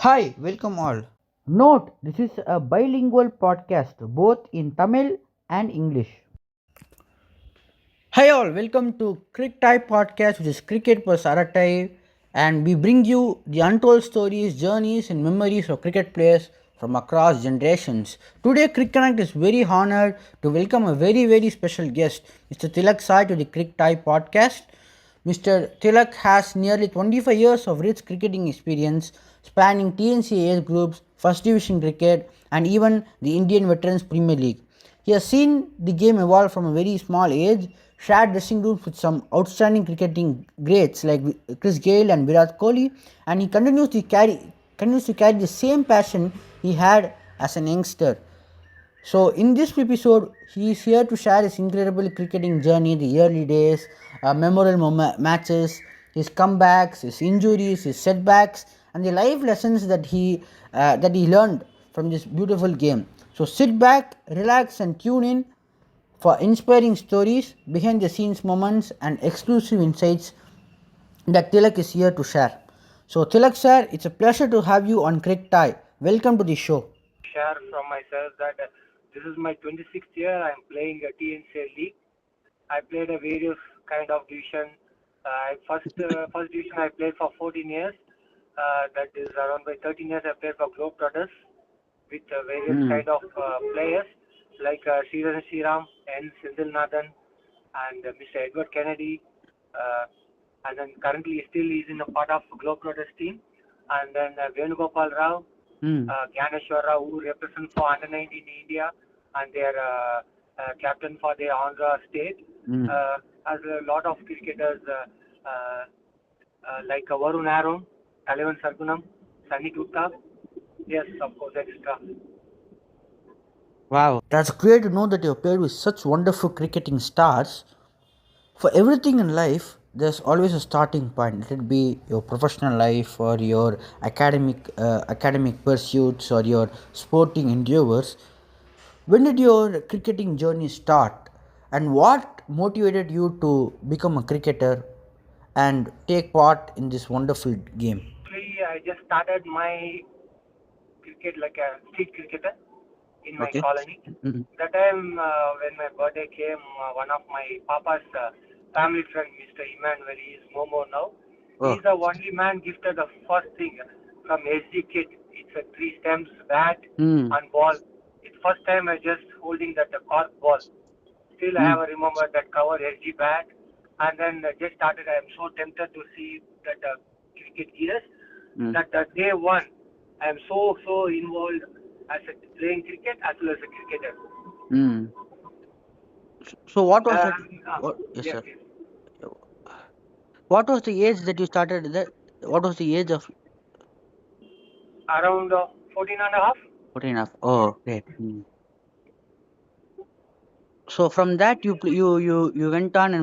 Hi, welcome all. Note, this is a bilingual podcast both in Tamil and English. Hi all, welcome to Crick Type Podcast, which is Cricket per Saratai, and we bring you the untold stories, journeys, and memories of cricket players from across generations. Today, Crick Connect is very honored to welcome a very special guest, Mr. Tilak Sai, to the Crick Type Podcast. Mr. Tilak has nearly 25 years of rich cricketing experience spanning TNC age groups, First Division cricket, and even the Indian Veterans Premier League. He has seen the game evolve from a very small age, shared dressing rooms with some outstanding cricketing greats like Chris Gayle and Virat Kohli, and he continues to carry the same passion he had as an youngster. So, in this episode, he is here to share his incredible cricketing journey, the early days, memorable matches, his comebacks, his injuries, his setbacks, and the life lessons that he learned from this beautiful game. So, sit back, relax, and tune in for inspiring stories, behind the scenes moments, and exclusive insights that Tilak is here to share. So, Tilak sir, it's a pleasure to have you on Crick Tie. Welcome to the show. Share from myself that this is my 26th year. I'm playing a TNCL league. I played a various kind of division. First division I played for 14 years. That is around by 13 years I played for Globetrotters with various kind of players like Sridhar Sriram, N. Sindhilnathan, and Mr. Edward Kennedy. Uh, and then currently still is in a part of Globetrotters team. And then Venugopal Rao, Mm. Gyaneshwar Rao, who represent for under 19 India, and their captain for the Andhra state. Mm. As a lot of cricketers like Varun Aaron, Talavan Sargunam, Sunny Gupta, yes, of course, extra. Wow, that's great to know that you have played with such wonderful cricketing stars. For everything in life, there's always a starting point. Let it be your professional life or your academic pursuits or your sporting endeavors. When did your cricketing journey start, and what motivated you to become a cricketer and take part in this wonderful game? Actually, I just started my cricket like a street cricketer in my Okay. colony. Mhm. That time when my birthday came, one of my papa's family friend, Mr. Emmanuel, he is Momo now. He Oh. is the only man gifted the first thing from SG kit. It's a three stems bat Mm. and ball. It's first time I just holding that cork ball. Still I Mm. have remembered that cover SG bat. And then just started. I am so tempted to see that cricket gears Mm. that day one I am so involved as a playing cricket as well as a cricketer. Mm. So, what was that? Uh, What? Yes, yes, sir. yes. What was the age that you started that? What was the age of Around 14 and a half. 14 enough? Oh, great. Mm. So from that you went on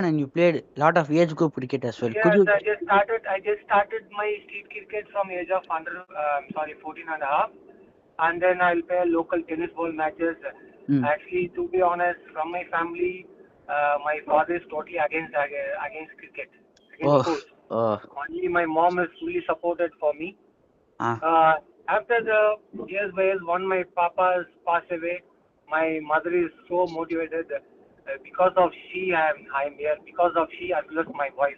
and you played a lot of age group cricket as well. Could Yes, you? I just started my street cricket from age of 14 and a half, and then I'll play local tennis ball matches. Mm. Actually, to be honest, from my family, my father is totally against cricket, against Oh, sports. oh, Only my mom is fully supported for me. ah, Uh, After the years by years, one my papa has passed away. My mother is so motivated. Because of she, I'm here. Because of she, as well as my wife.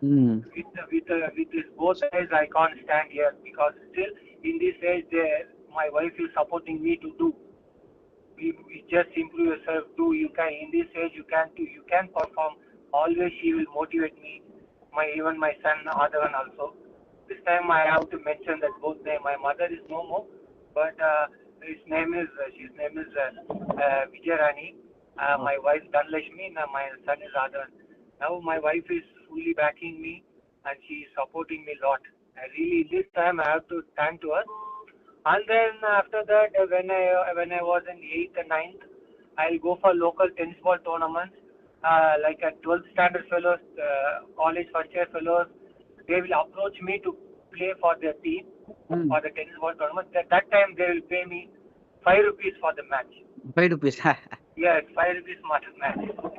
mm, With this both eyes, I can't stand here because still in this age, my wife is supporting me to do. We just improve yourself. Do you can in this age you can perform. Always she will motivate me. Even my son Adhavan also. This time I have to mention that both name. My mother is no more, but his name is Vijay Rani. oh, My wife Dhanlashmi. Now my son is Adhavan. Now my wife is fully backing me and she is supporting me a lot. Really, this time I have to thank to her. And then after that, when I was in eighth and ninth, I'll go for local tennis ball tournaments, like a 12th standard fellows, college first year fellows. They will approach me to play for their team mm, for the tennis ball tournament. At that time, they will pay me 5 rupees for the match. 5 rupees. Yes, 5 rupees match.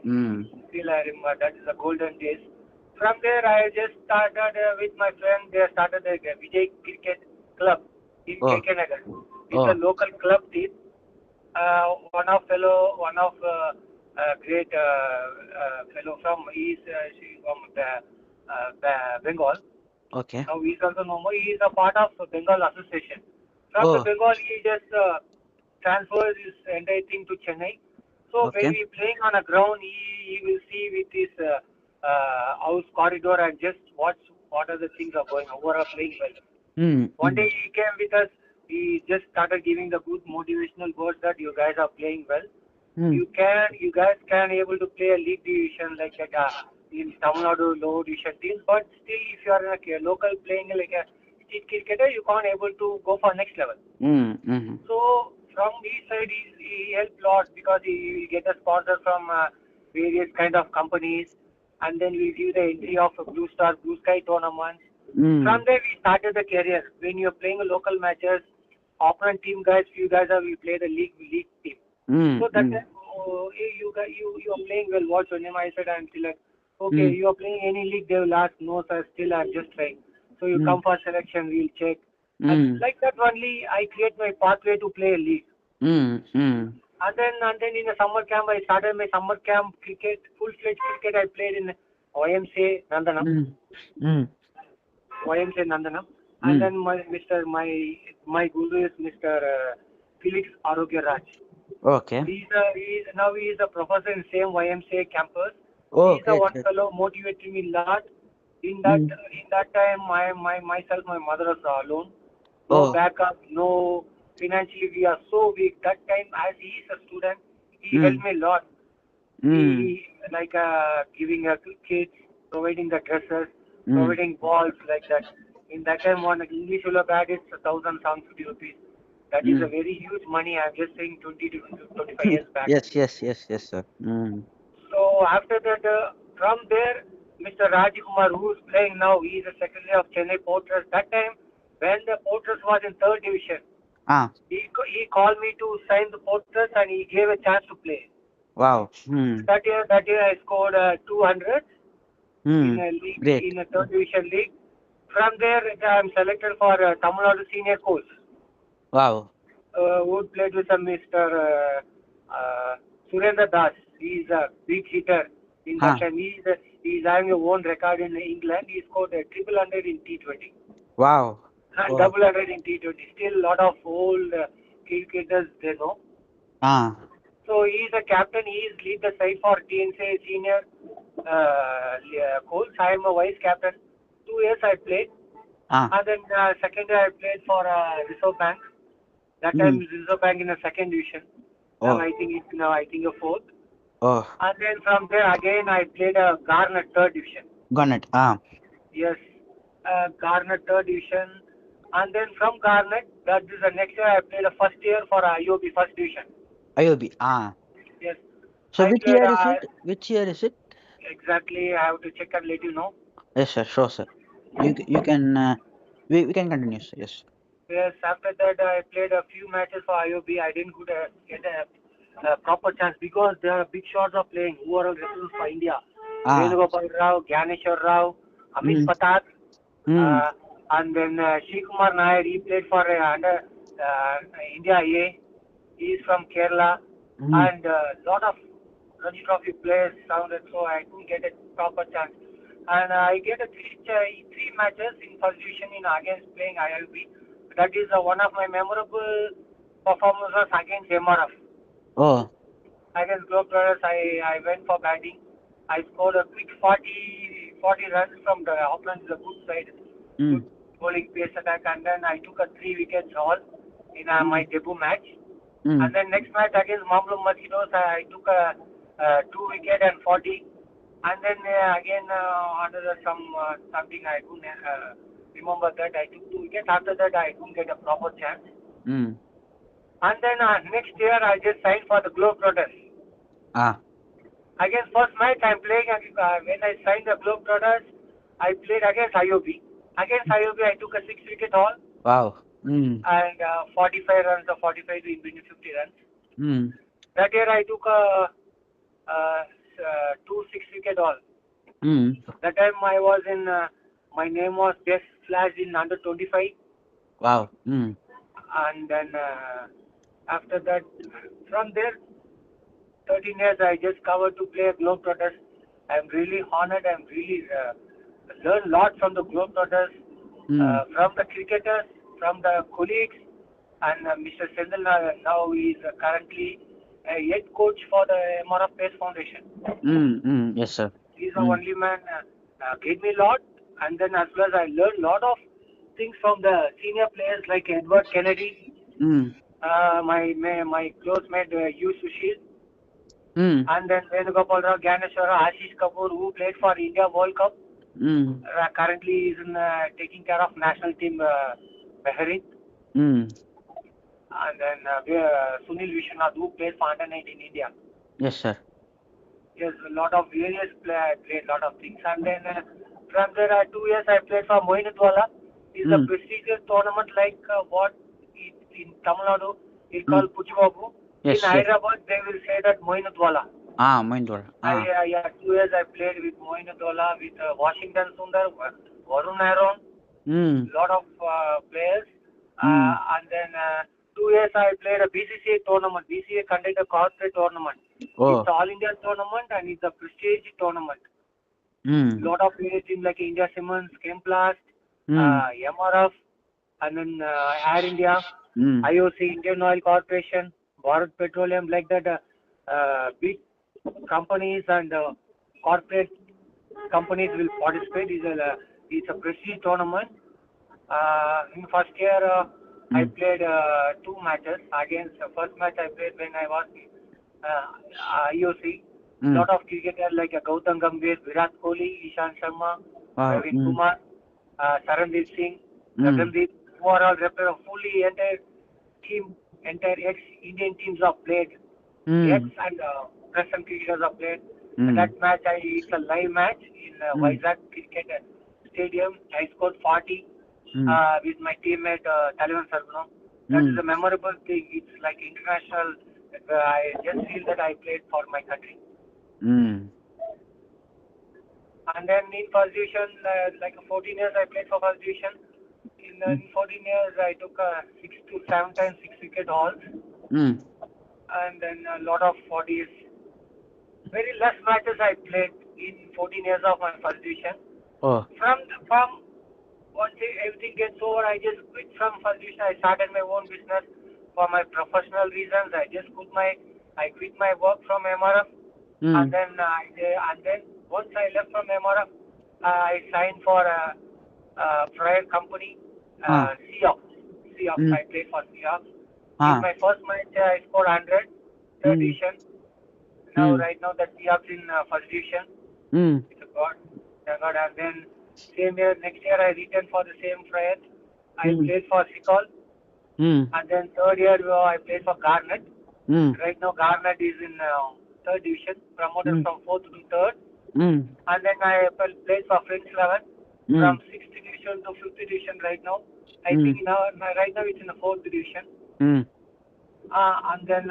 Mm, Still, I remember that is the golden days. From there, I just started with my friend. They started the Vijay Cricket club in Oh. Kekanagar. It's Oh. a local club team. One of great fellow from Bengal. Okay. Now he's also no more. He is a part of Bengal Association. From the Oh. Bengal, he just transfers his entire thing to Chennai. So when Okay. we playing on a ground, he will see with his house corridor and just watch what are the things are going. Who are playing well. Hmm. One day he came with us. He just started giving the good motivational words that you guys are playing well. Hmm. You guys can able to play a league division like that in Tamil Nadu low division teams, but still if you are in a local playing like a street cricketer, you can't able to go for next level. Hmm. Hmm. So from his side, he helped lot because he will get a sponsor from various kind of companies, and then we give the entry of a Blue Star, Blue Sky tournaments. Hmm. From there, we started the career. When you're playing a local matches, opponent team guys, few guys are we play the league team. Hmm. So that time, hey, you are playing well. What's your name? I said I'm still like, okay, Hmm. you are playing any league. They will ask, no sir, still I'm just trying. So you Hmm. come for selection, we'll check. And Hmm. like that only, I create my pathway to play a league. Hmm. Hmm. And then in the summer camp, I started my summer camp cricket, full-fledged cricket. I played in YMCA Nandanam, Hmm. Hmm. YMCA Nandanam. And Hmm. then my guru is Mr. Felix Arogya Raj. Okay. He is a professor in same YMCA campus. Oh, He is the great. one Great. fellow motivating me a lot. Hmm. In that time, my mother was alone. No Oh. backup, no financially we are so weak. That time, as he is a student, he Hmm. helped me a lot. Hmm. He like giving kids, providing the dresses, Hmm. providing balls like that. In that time, one English will bat is 1,750 rupees. That is a Hmm. very huge money. I'm just saying 20 to 25 years back. Yes. Yes. Yes. Yes, sir. Hmm. So after that, from there, Mr. Rajikumar, who is playing now, he is the secretary of Chennai Porters. That time, when the Porters was in third division, Ah. he called me to sign the Porters and he gave a chance to play. Wow. Hmm. That year I scored 200 Hmm. in a league, Great. in a third division league. From there, I'm selected for Tamil Nadu senior coach. Wow. Who played with Mr. Surendra Das. He is a big hitter. In that Huh. time, he is having a own record in England. He scored a triple hundred in T20 Wow. and Wow. double hundred in T20. Still, a lot of old cricketers they know. Ah. So he is a captain. He is lead the side for TNC senior coach. I am a vice captain. 2 years I played, Ah. and then second year I played for Reserve Bank. That time Hmm. Reserve Bank in the second division. Oh. I think it's now I think a fourth. Oh. And then from there again I played a Garnet third division. Garnet. Ah. Yes, Garnet third division. And then from Garnet, that is the next year I played a first year for IOB first division. IOB. Ah. Yes, So I which played year is it? Which year is it? exactly. I have to check and let you know. Yes, sir. Sure, sir. You can we can continue, sir. Yes. Yes, after that I played a few matches for IOB. I didn't get a proper chance because there are big shots of playing who are all representatives for India. Ah. Venugopal Rao, Gyaneshwar Rao, Amit Hmm. Patak, Hmm. and then Kumar Nair. He played for under India A. He is from Kerala, Hmm. and lot of Ranji Trophy players sounded, so I couldn't get a proper chance. And I get a three matches in first division in against playing ILB. That is one of my memorable performances against MRF. Oh. Against Globetrotters, I went for batting. I scored a quick 40 runs from the opponent, the good side, Hmm. good bowling pace attack, and then I took a 3 wickets all in my Hmm. debut match. Hmm. And then next match against Mamlum Mosquitoes, I took a 2 wicket and 40. And then again under something I couldn't remember that I took 2 wickets. After that I couldn't get a proper chance. Hmm. And then next year I just signed for the Globetrotters. Ah. Against first match I'm playing when I signed the Globetrotters, I played against IOB. Against IOB I took a 6 wicket haul Wow. Hmm. and 45 runs or 45 to in between 50 runs. Hmm. That year I took a 2 6 wicket haul. Hmm. That time I was in my name was just flashed in under 25. Wow. Mm. And then after that, from there, 13 years I just covered to play Globetrotters. I'm really honored. I'm really learned a lot from the Globetrotters, Mm. from the cricketers, from the colleagues, and Mr. Sendil now is currently a head coach for the MRF Pace Foundation. Mm. Mm. Yes, sir. He's the Mm. only man gave me a lot, and then as well as I learned a lot of things from the senior players like Edward Kennedy, Mm. my close mate Yu Sushil, Mm. and then Venugopal Rao, Ganeshwara, Ashish Kapoor, who played for India World Cup. Mm. Currently is in taking care of national team Bahrain, Mm. and then Sunil Vishwanath, who played for under 19 India. Yes, sir. Yes, a lot of various players played a lot of things, and then from there 2 years I played for Moinutwala. It's a Mm. prestigious tournament like what in Tamil Nadu is Mm. called Puchibabu. In Yes, yes. Hyderabad they will say that Moinutwala. Ah, Mahindra. Ah. Yeah, 2 years I played with Moinutwala, with Washington Sundar, Varun Aaron, Mm. lot of players. Mm. And then 2 years I played a BCCA tournament. BCCA conducted a corporate tournament. It's Oh. all India tournament and it's a prestige tournament. Mm. Lot of players teams like India Simmons, Chemplast, Mm. MRF, and then Air India, Mm. IOC, Indian Oil Corporation, Bharat Petroleum, like that. Big companies and corporate companies will participate. It's a prestige tournament. In first year, I Mm. played 2 matches. Against the first match I played when I was IOC. Mm. Lot of cricketers like Gautam Gambhir, Virat Kohli, Ishan Sharma, Wow. Praveen Mm. Kumar, Sarandeep Singh, Mm. Gagandeep, who are all represent fully entire ex-Indian teams are played. Ex Mm. and present cricketers are played. And Mm. that match, it's a live match in Mm. Vizag Cricket Stadium. I scored 40 Mm. with my teammate Taliban Sargunam. That is Mm. a memorable thing. It's like international. I just feel that I played for my country. Mm. And then in first division, like 14 years I played for first division. In 14 years I took 6 to 7 times 6 wicket hauls. Mm. And then a lot of 40s. Very less matches I played in 14 years of my first division. Oh. From once everything gets over, I just quit from first division. I started my own business for my professional reasons. I quit my work from MRF, and Mm. then once I left from MRF, I signed for a private company, Ah. Seahawks. Seahawks. Mm. I played for Seahawks. In Ah. my first match, I scored 100, third Mm. division. Now, Mm. right now, the Seahawks in first division. Mm. It's a God. Thank God. And then same year, next year, I returned for the same trial. I Mm. played for Sikol. Mm. And then third year, I played for Garnet. Mm. Right now, Garnet is in third division, promoted Mm. from fourth to third. Mm. And then I played for French 11 Mm. from sixth division to fifth division right now. I Mm. think now, right now it's in the fourth division. Mm. And then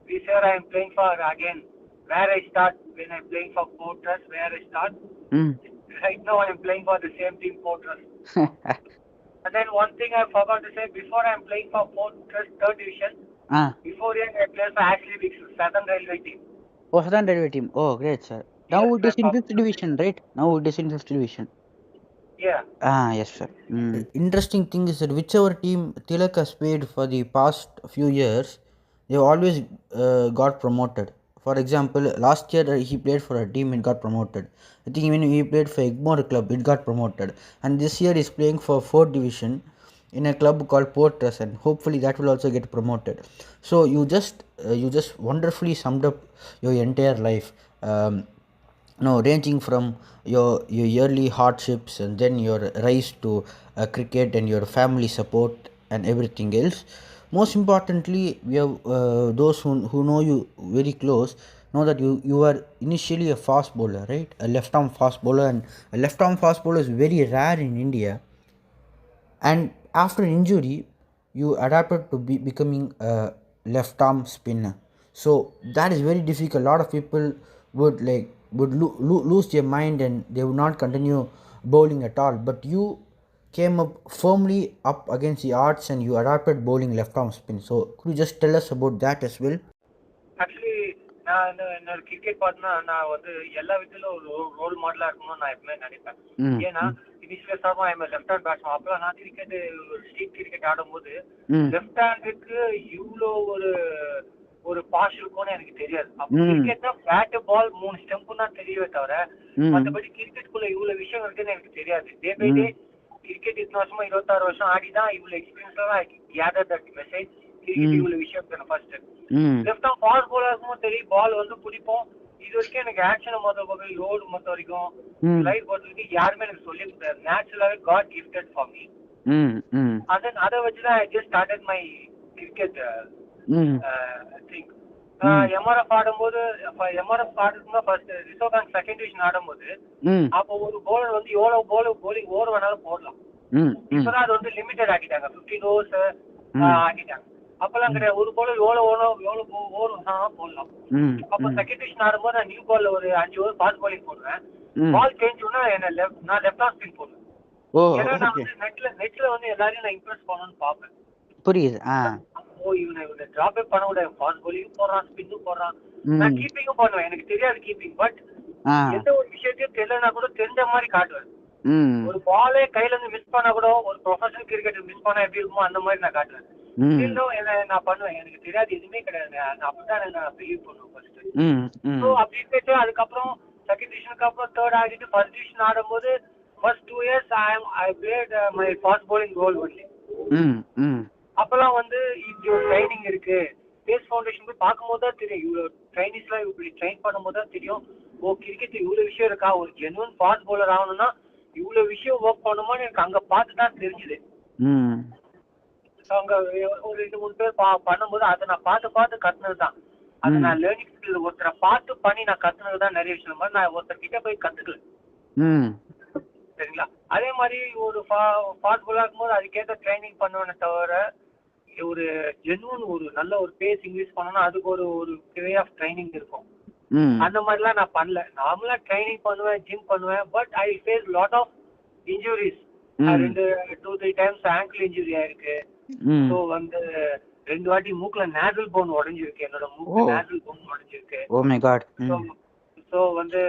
this year I am playing for again where I start when I'm playing for Port Trust, where I start. Mm. Right now I am playing for the same team, Port Trust. And then one thing I forgot to say, before I am playing for Port Trust third division, Ah. before I played for Ashley Wicks, Southern Railway team. Oh, Southern Railway team. Oh, great, sir. Yes, Now it is in from fifth division, right? Now it is in fifth division. yeah. Ah, yes, sir. Mm. Interesting thing is that whichever team Tilak has played for the past few years, they always got promoted. For example, last year he played for a team and got promoted. I think even he played for Egmore Club, it got promoted. And this year he's playing for fourth division in a club called Port Trust, and hopefully that will also get promoted. So you just wonderfully summed up your entire life. No, ranging from your yearly hardships and then your rise to cricket and your family support and everything else. Most importantly, we have those who know you very close know that you are initially a fast bowler, right? A left arm fast bowler, and a left arm fast bowler is very rare in India. And after injury, you adapted to becoming a left arm spinner. So that is very difficult. A lot of people would lose their mind and they would not continue bowling at all. But you came up firmly up against the odds and you adopted bowling left arm spin. So could you just tell us about that as well? Actually நான் என்னோட cricket பார்த்தா நான் வந்து எல்லா விதத்துல ஒரு role மாடலா இருக்கணும்னு நான் எப்பவுமே நினைப்பேன். ஏன்னா இனிஷியல் சார்பா ஐம் லெஃப்ட் ஹேண்ட் பேட்ஸ்மேன். அப்பெல்லாம் நான் கிரிக்கெட் ஸ்ட்ரீட் கிரிக்கெட் ஆடும்போது லெஃப்ட் ஹேண்டுக்கு இவ்வளோ ஒரு பாஸ் இருக்கும்னு எனக்கு தெரியாது. அப்போ கிரிக்கெட்னா பேட் பால் 3 ஸ்டெம்பும் தான் தெரியவே தவிர மற்றபடி கிரிக்கெட்டுக்குள்ள இவ்வளவு விஷயம் இருக்குன்னு எனக்கு தெரியாது. டே பை டே கிரிக்கெட் இத்தனை வருஷமா 26 வருஷம் ஆடிதான் இவ்வளவு experience gather that message. Cricket இவ்வளவு விஷயம் தானே first left arm fast Bala இருக்கும்போது தெரியும் பால் வந்து பிடிப்போம். இது வரைக்கும் எனக்கு ஆக்ஷனை மொத்த லோடு மொத்த வரைக்கும் லைஃப் பொறுத்த வரைக்கும் யாருமே எனக்கு சொல்லி கொடுத்தாரு. நேச்சுரலாவே காட் கிஃப்டட் ஃபார் மீ. அதை வச்சுதான் I just started my cricket thing. MRF ஆடும்போது எம்ஆர்எஃப் ஆடுறதுனா first reserve bank second division ஆடும்போது அப்போ ஒரு போலர் வந்து எவ்வளவு போலிங் ஓவர் வேணாலும் போடலாம். இப்பதான் அது வந்து லிமிட்டட் ஆக்கிட்டாங்க. 15 ஓவர்ஸ் ஆக்கிட்டாங்க. அப்பெல்லாம் கிடையாது. ஒரு போலர் எவ்வளவு ஓவர் வேணாலும் போடலாம். அப்போ செகண்ட் டிவிஷன் ஆடும்போது நான் நியூ பால்ல ஒரு 5 ஓவர் ஃபாஸ்ட் பாலிங் போடுவேன். பால் சேஞ்ச் பண்ணா நான் லெஃப்ட் ஆர்ம் ஸ்பின் போடுவேன். ஏன்னா நான் வந்து நெட்ல வந்து எல்லாரையும் நான் இம்ப்ரெஸ் பண்ணணும்னு பாப்பேன். புரியுது. இவனை டிராப்பே பண்ண விடாது. ஃபாஸ்ட் பாலிங்கும் போடுறான், ஸ்பின்னும் போடுறான். நான் கீப்பிங்கும் பண்ணுவேன். எனக்கு தெரியாது கீப்பிங். பட் எந்த ஒரு விஷயத்தையும் தெரியலனா கூட தெரிஞ்ச மாதிரி காட்டுவேன். ஒரு பாலே கையில இருந்து மிஸ் பண்ணா கூட ஒரு ப்ரொஃபஷனல் கிரிக்கெட்டர் மிஸ் பண்ணா எப்படி இருக்குமோ அந்த மாதிரி நான் காட்டுவேன். நான் பண்ணுவேன். எனக்கு தெரியாது எதுவுமே கிடையாது. நான் அப்படிதான் நான் பிலீவ் பண்ணுவேன் ஃபர்ஸ்ட். ஸோ அப்படி இருந்துட்டு அதுக்கப்புறம் செகண்ட் டிவிஷனுக்கு அப்புறம் தேர்ட் ஆகிட்டு ஃபர்ஸ்ட் டிவிஷன் ஆடும்போது first 2 years I played my fast bowling role only. அப்பெல்லாம் வந்து இப்படி ஒரு ட்ரைனிங் இருக்கு. பேஸ் ஃபவுண்டேஷன் போய் பார்க்கும்போது தான் தெரியும். இவ்வளவு ட்ரைனிஸ்லாம் இப்படி ட்ரெயின் பண்ணும்போது தான் தெரியும். ஓ கிரிக்கெட் இவ்வளவு விஷயம் இருக்கா. ஒரு ஜென்வன் ஃபாஸ்ட் பவுலர் ஆகணும்னா இவ்வளவு விஷயம் ஒர்க் பண்ணுமான்னு எனக்கு அங்க பார்த்து தான் தெரிஞ்சுது. அங்க ஒரு 2-3 பேர் பண்ணும்போது அதை நான் பார்த்து கத்துனது தான். அது நான் லேர்னிங் ஸ்கில் ஒருத்தரை பார்த்து பண்ணி நான் கத்துனது தான் நிறைய விஷயம். மாதிரி நான் ஒருத்தர் கிட்ட போய் கத்துக்கல. சரிங்களா? அதே மாதிரி ஒரு ஃபாஸ்ட் பாலா இருக்கும்போது அதுக்கேற்ற ட்ரைனிங் பண்ணுவேனே தவிர ஒரு ஜென்வன் ஒரு நல்ல ஒரு பேஸ் இங்கிலீஷ் பண்ணணும்னா அதுக்கு ஒரு வே ஆஃப் ட்ரைனிங் இருக்கும். அந்த மாதிரிலாம் நான் பண்ணல. நார்மலா ட்ரைனிங் பண்ணுவேன், ஜிம் பண்ணுவேன். But I face lot of injuries. 2-3 times ankle injury ஆயிருக்கு. ஸோ வந்து 2 வாட்டி மூக்குல நேசல் போன் உடைஞ்சிருக்கு. என்னோட மூக்கு நேசல் போன் உடைஞ்சிருக்கு. Oh my god. ஸோ வந்து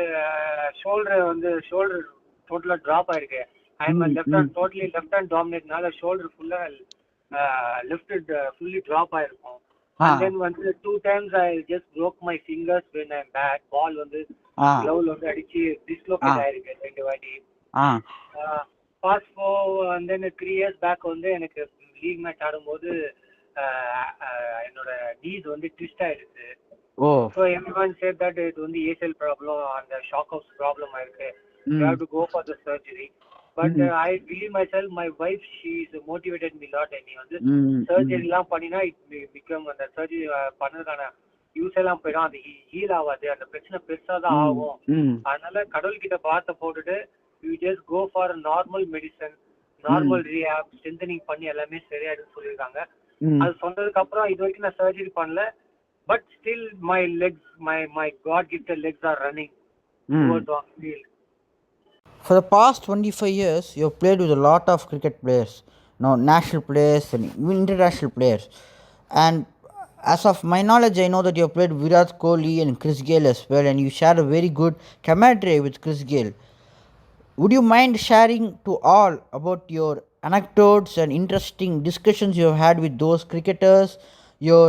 ஷோல்டர் டோட்டலா டிராப் ஆயிருக்கு. I am left hand totally left hand டாமினேட்னால ஷோல்டர் ஃபுல்லா lifted fully drop ஆயிருக்கும். And then வந்து 2 times I just broke my fingers when I'm back. Ball வந்து glove வந்து அடிச்சு dislocate ஆயிருக்கு 2 வாட்டி. Fast forward and then 3 years back வந்து எனக்கு லீக் மேட்ச் ஆடும்போது என்னோட knees வந்து twist ஆயிடுச்சு. So everyone said that இது வந்து ACL problem and the shock of problem ஆயிருக்கு. You have to go for the surgery. But I believe myself, my wife, she's motivated me a lot. And வந்து surgery எல்லாம் பண்ணினா it become அந்த surgery பண்ணதுக்கான use எல்லாம் போயிடும். அது heel ஆகாது. அந்த பிரச்சனை பெருசா தான் ஆகும். அதனால கடவுள் கிட்ட பார்த்த போட்டுட்டு you just go for a normal medicine, normal rehab, strengthening பண்ணி எல்லாமே சரியாயிடுன்னு சொல்லியிருக்காங்க. அது சொன்னதுக்கு அப்புறம் இது வரைக்கும் நான் சர்ஜரி பண்ணல. But still my legs, my God gifted legs are running towards the field. For the past 25 years, you have played with a lot of cricket players, national players and international players. And as of my knowledge, I know that you have played Virat Kohli and Chris Gayle as well, and you share a very good camaraderie with Chris Gayle. Would you mind sharing to all about your anecdotes and interesting discussions you have had with those cricketers, your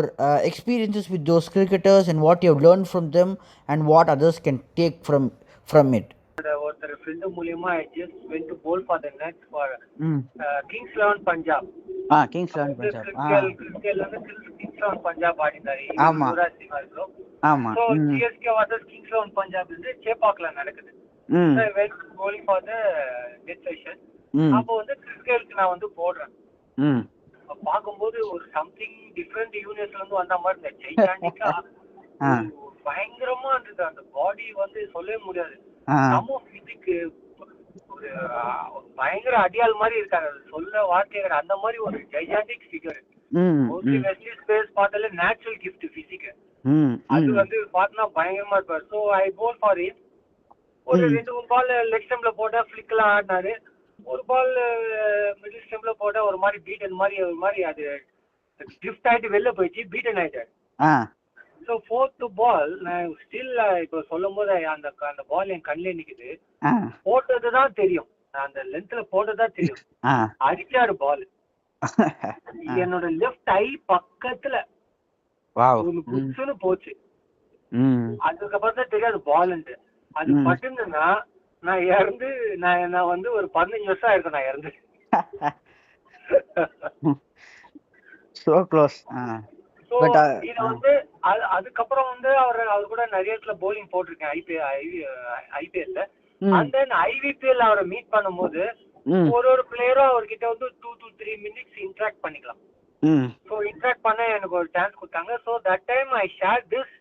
experiences with those cricketers, and what you have learned from them, and what others can take from it? ஒருத்தர் friend மூலமா I just went to bowl for the net for Kings 11 Punjab. Kings 11 Punjab. Kings 11 Punjab ஆடினாரு. Yuvraj Singh also. So CSK vs Kings 11 Punjab வந்து சேப்பாக்ல நடக்குது. So I went bowling for the net session. அப்போ வந்து கிரிக்கெட்க்கு நான் வந்து போடுறேன். பாக்கும்போது ஒரு சம்திங் டிஃபரண்ட் யூனிவர்ஸ்ல இருந்து வந்த மாதிரி இந்த ஜெய்சாண்டிக்கா பயங்கரமா இருந்தது. அந்த பாடி வந்து சொல்லவே முடியாது. நம்ம பிசிக்கு ஒரு பயங்கர அடியாள் மாதிரி இருக்காங்க. சொல்ல வார்த்தை அந்த மாதிரி ஒரு gigantic figure. Mostly vastly space பார்த்தாலே நேச்சுரல் கிஃப்ட் பிசிக். அது வந்து பார்த்தா பயங்கரமா இருப்பாரு. So I pole for it. ஒரு 2-3 பால் லெக் ஸ்டம்ப்ல போட்டா ஃபிளிக்லாம் ஆடினாரு. ஒரு பால் மிடில் ஸ்டெம்ப்ல போட்டா ஒரு மாதிரி பீட்டன் மாதிரி அது ட்ரிஃப்ட் ஆயிட்டு வெளில போயிடுச்சு, பீட்டன் ஆயிட்டாரு. ஸோ ஃபோர்த் பால் நான் ஸ்டில் இப்போ சொல்லும் போது அந்த அந்த பால் என் கண்ணிலே நிக்குது. போட்டது தான் தெரியும், அந்த லென்த்ல போட்டது தான் தெரியும். அடிச்சாரு பால் என்னோட லெஃப்ட் ஐ பக்கத்துல ஒரு குச்சுன்னு போச்சு. அதுக்கப்புறம் தான் தெரியாது பால்ன்ட்டு. அது பட்டுன்னா நான் இறந்து நான் வந்து ஒரு 15 வருஷம் ஆயிருக்கும் நான் இறந்து. So close. இது வந்து அதுக்கப்புறம் வந்து அவர் கூட நிறைய இடத்துல போலிங் போட்டிருக்கேன் ஐபிஎல்ல. அண்ட் தென் ஐவிபிஎல் அவரை மீட் பண்ணும்போது ஒரு பிளேயரும் அவர்கிட்ட வந்து 2 to 3 minutes இன்டராக்ட் பண்ணிக்கலாம். ஸோ இன்டராக்ட் பண்ண எனக்கு ஒரு சான்ஸ் கொடுத்தாங்க. So that time I share this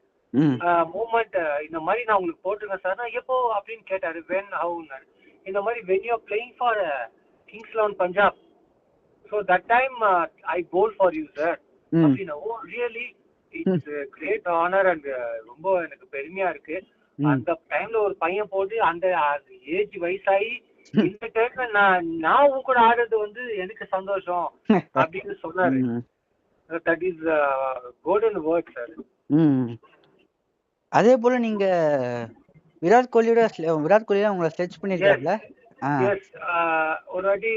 moment. இந்த மாதிரி நான் உங்களுக்கு போட்டிருக்கேன் சார். நான் எப்போ அப்படின்னு கேட்டாரு. வென் ஹவுன்னாரு. இந்த மாதிரி when you are playing for kings 11 Punjab, so that time I pole for you sir அப்படின்னா. Oh really, it's great honour and ரொம்ப எனக்கு பெருமையா இருக்கு. அந்த டைம்ல ஒரு பையன் போட்டு அந்த ஏஜ் வயசாகி இந்த டைம்ல நான் உங்க கூட ஆடுறது வந்து எனக்கு சந்தோஷம் அப்படின்னு சொன்னாரு. That is golden word sir. அதே போல நீங்க விராட் கோலியோட உங்களை ஸ்ட்ரெச் பண்ணிருக்காருல? எஸ், ஒரு வாட்டி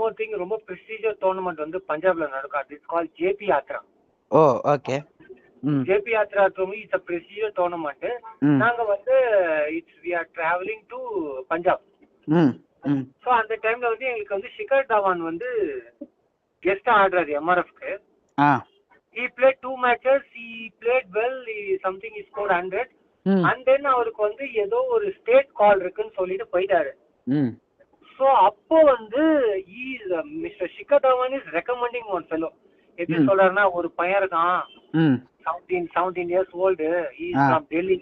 ஒன் திங், ரொம்ப ப்ரெஸ்டீஜியஸ் டோர்னமெண்ட் வந்து பஞ்சாப்ல நடக்கும். It's call JP Yatra. Oh okay. JP Yatra it's a prestigious tournament. நாங்க வந்து we are traveling to Punjab. So அந்த டைம்ல வந்து எங்களுக்கு வந்து ஷிகர் தவான் வந்து கெஸ்டா ஆடுறாரு எம்ஆர்எஃப்க்கு. he played 2 matches, he played well, something he scored 100. and then அவருக்கு வந்து ஏதோ ஒரு ஸ்டேட் கால் இருக்குன்னு சொல்லிட்டு போயிட்டாரு. சோ அப்போ வந்து mister Shikhar Dhawan is recommending one fellow. எப்படி சொல்றாருன்னா, ஒரு பையன் இருக்கான் 17 years old, he is from Delhi,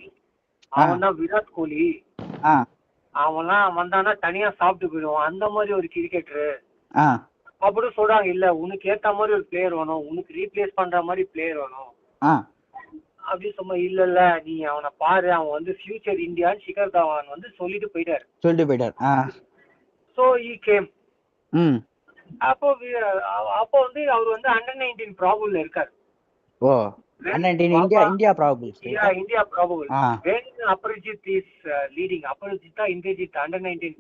அவன் தான் விராட் கோலி, அவன்லாம் வந்தானா தனியா சாப்பிட்டு போயிடுவான், அந்த மாதிரி ஒரு கிரிக்கெட்டரு அப்படி சொல்றாங்க. இல்ல, உனக்கு ஏத்த மாதிரி ஒரு பிளேயர் வேணும், உனக்கு ரீப்ளேஸ் பண்ற மாதிரி பிளேயர் வேணும் அப்படி சொன்னா. இல்ல நீ அவனை பாரு, அவன் வந்து ஃபியூச்சர் இந்தியான்னு ஷிகர் தவான் வந்து சொல்லிட்டு போயிட்டாரு. So he came. அப்போ வந்து அவர் வந்து under-19 ப்ராபபிள்ல இருக்காரு. ஓ, India probable. India probable. when Aparajit is leading, Aparajit Indrajit under-19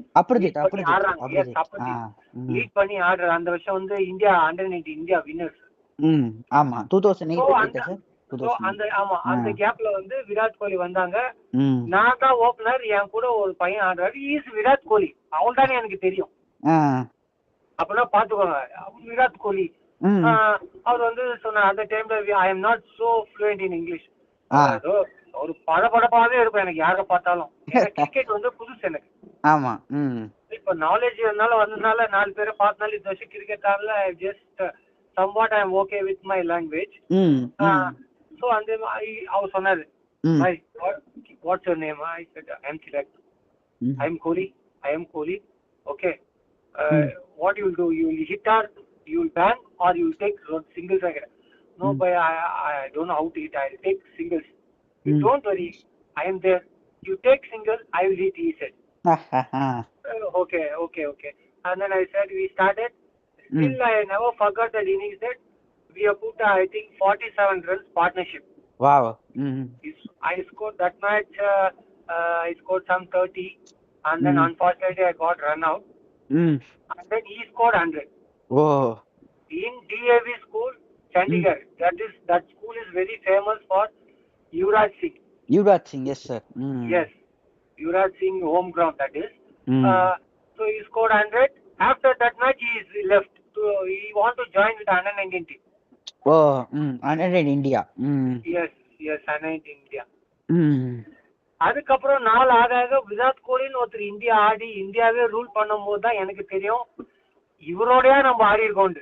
lead பண்ணி ஆடுற அந்த வருஷம் வந்து இந்தியா under-19 இந்தியா வின்னர்ஸ். ஆமா 2008 சார். அந்த கேப்ல வந்து விராட் கோலி வந்தாங்க. நான் தான் ஓபனர், என் கூட ஒரு பையன் ஆடுறாரு, இஸ் விராட் கோலி, அவன் தானே எனக்கு தெரியும். அப்படின்னா பாத்துக்கோங்க, விராட் கோலி. அவர் வந்து சொன்ன அந்த டைம்ல I am not so fluent in English. ஒரு படபடப்பாவே இருக்கும் எனக்கு யார பார்த்தாலும். கிரிக்கெட் வந்து புதுசு எனக்கு. ஆமா. இப்ப நாலேஜ் வந்ததுனால 4 பேரை பார்த்தனால இந்த வருஷம் கிரிக்கெட் ஆடல. Just somewhat I am okay with my language. So and அவர் சொன்னாரு, what's your name? I said I am Chirag. I am Kohli. Okay. What you will do? You will hit or you will bang or you will take singles again? No, but I don't know how to hit. I will take singles. You don't worry, I am there. You take singles, I will hit, he said. Okay. And then I said, we started. Still I never forgot that innings that we have put I think 47 runs partnership. Wow. I scored that match. I scored some 30, and then unfortunately I got run out. And then he scored 100. Oh. In DAV school, Chandigarh. That school is very famous for Yuvraj Singh. Yes sir. Yes, Yuvraj Singh home ground, that is. So he scored 100. After that match he left. So he want to join with under-19 team. Oh, under-19 India. Yes, under-19 India. அதுக்கப்புறம் நாள் ஆக விராட் கோலின்னு ஒருத்தர் India ஆடி இந்தியாவே rule பண்ணும் போது தான் எனக்கு தெரியும் இவரோடயா நம்ம ஆடி இருக்கோம்.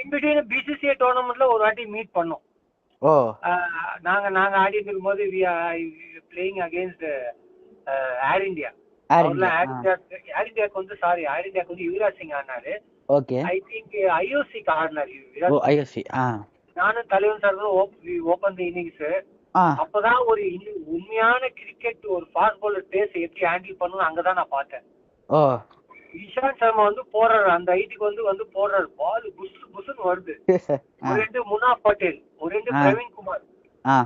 இன்பிட்வீன் பிசிசிஐ டோர்னமெண்ட்ல ஒரு வாட்டி மீட் பண்ணோம். நாங்க ஆடிட்டு இருக்கும் போது playing against Air India. Air இந்தியாக்கு வந்து யுவராஜ் சிங் ஆடினாரு. ஐ திங்க் ஐஓசிக்கு ஆடினாரு விராட். ஐஓசி. நானும் தலைவன் சார் ஓபன் தி இன்னிங்ஸ். ஆ அப்பதான் ஒரு உண்மையான கிரிக்கெட் ஒரு ஃபாஸ்ட் பவுலர் பேஸ் எப்படி ஹேண்டில் பண்ணணும் அங்கதான் நான் பார்த்தேன். ஓ இஷாந்த் சர்மா வந்து போடுறாரு, அந்த ஹைட்டுக்கு வந்து போடுறாரு, பால் புஷ் புஷ்னு வருது. ஒரு ரெண்டு முனாஃப் பட்டேல், ஒரு ரெண்டு பிரவீன் குமார்.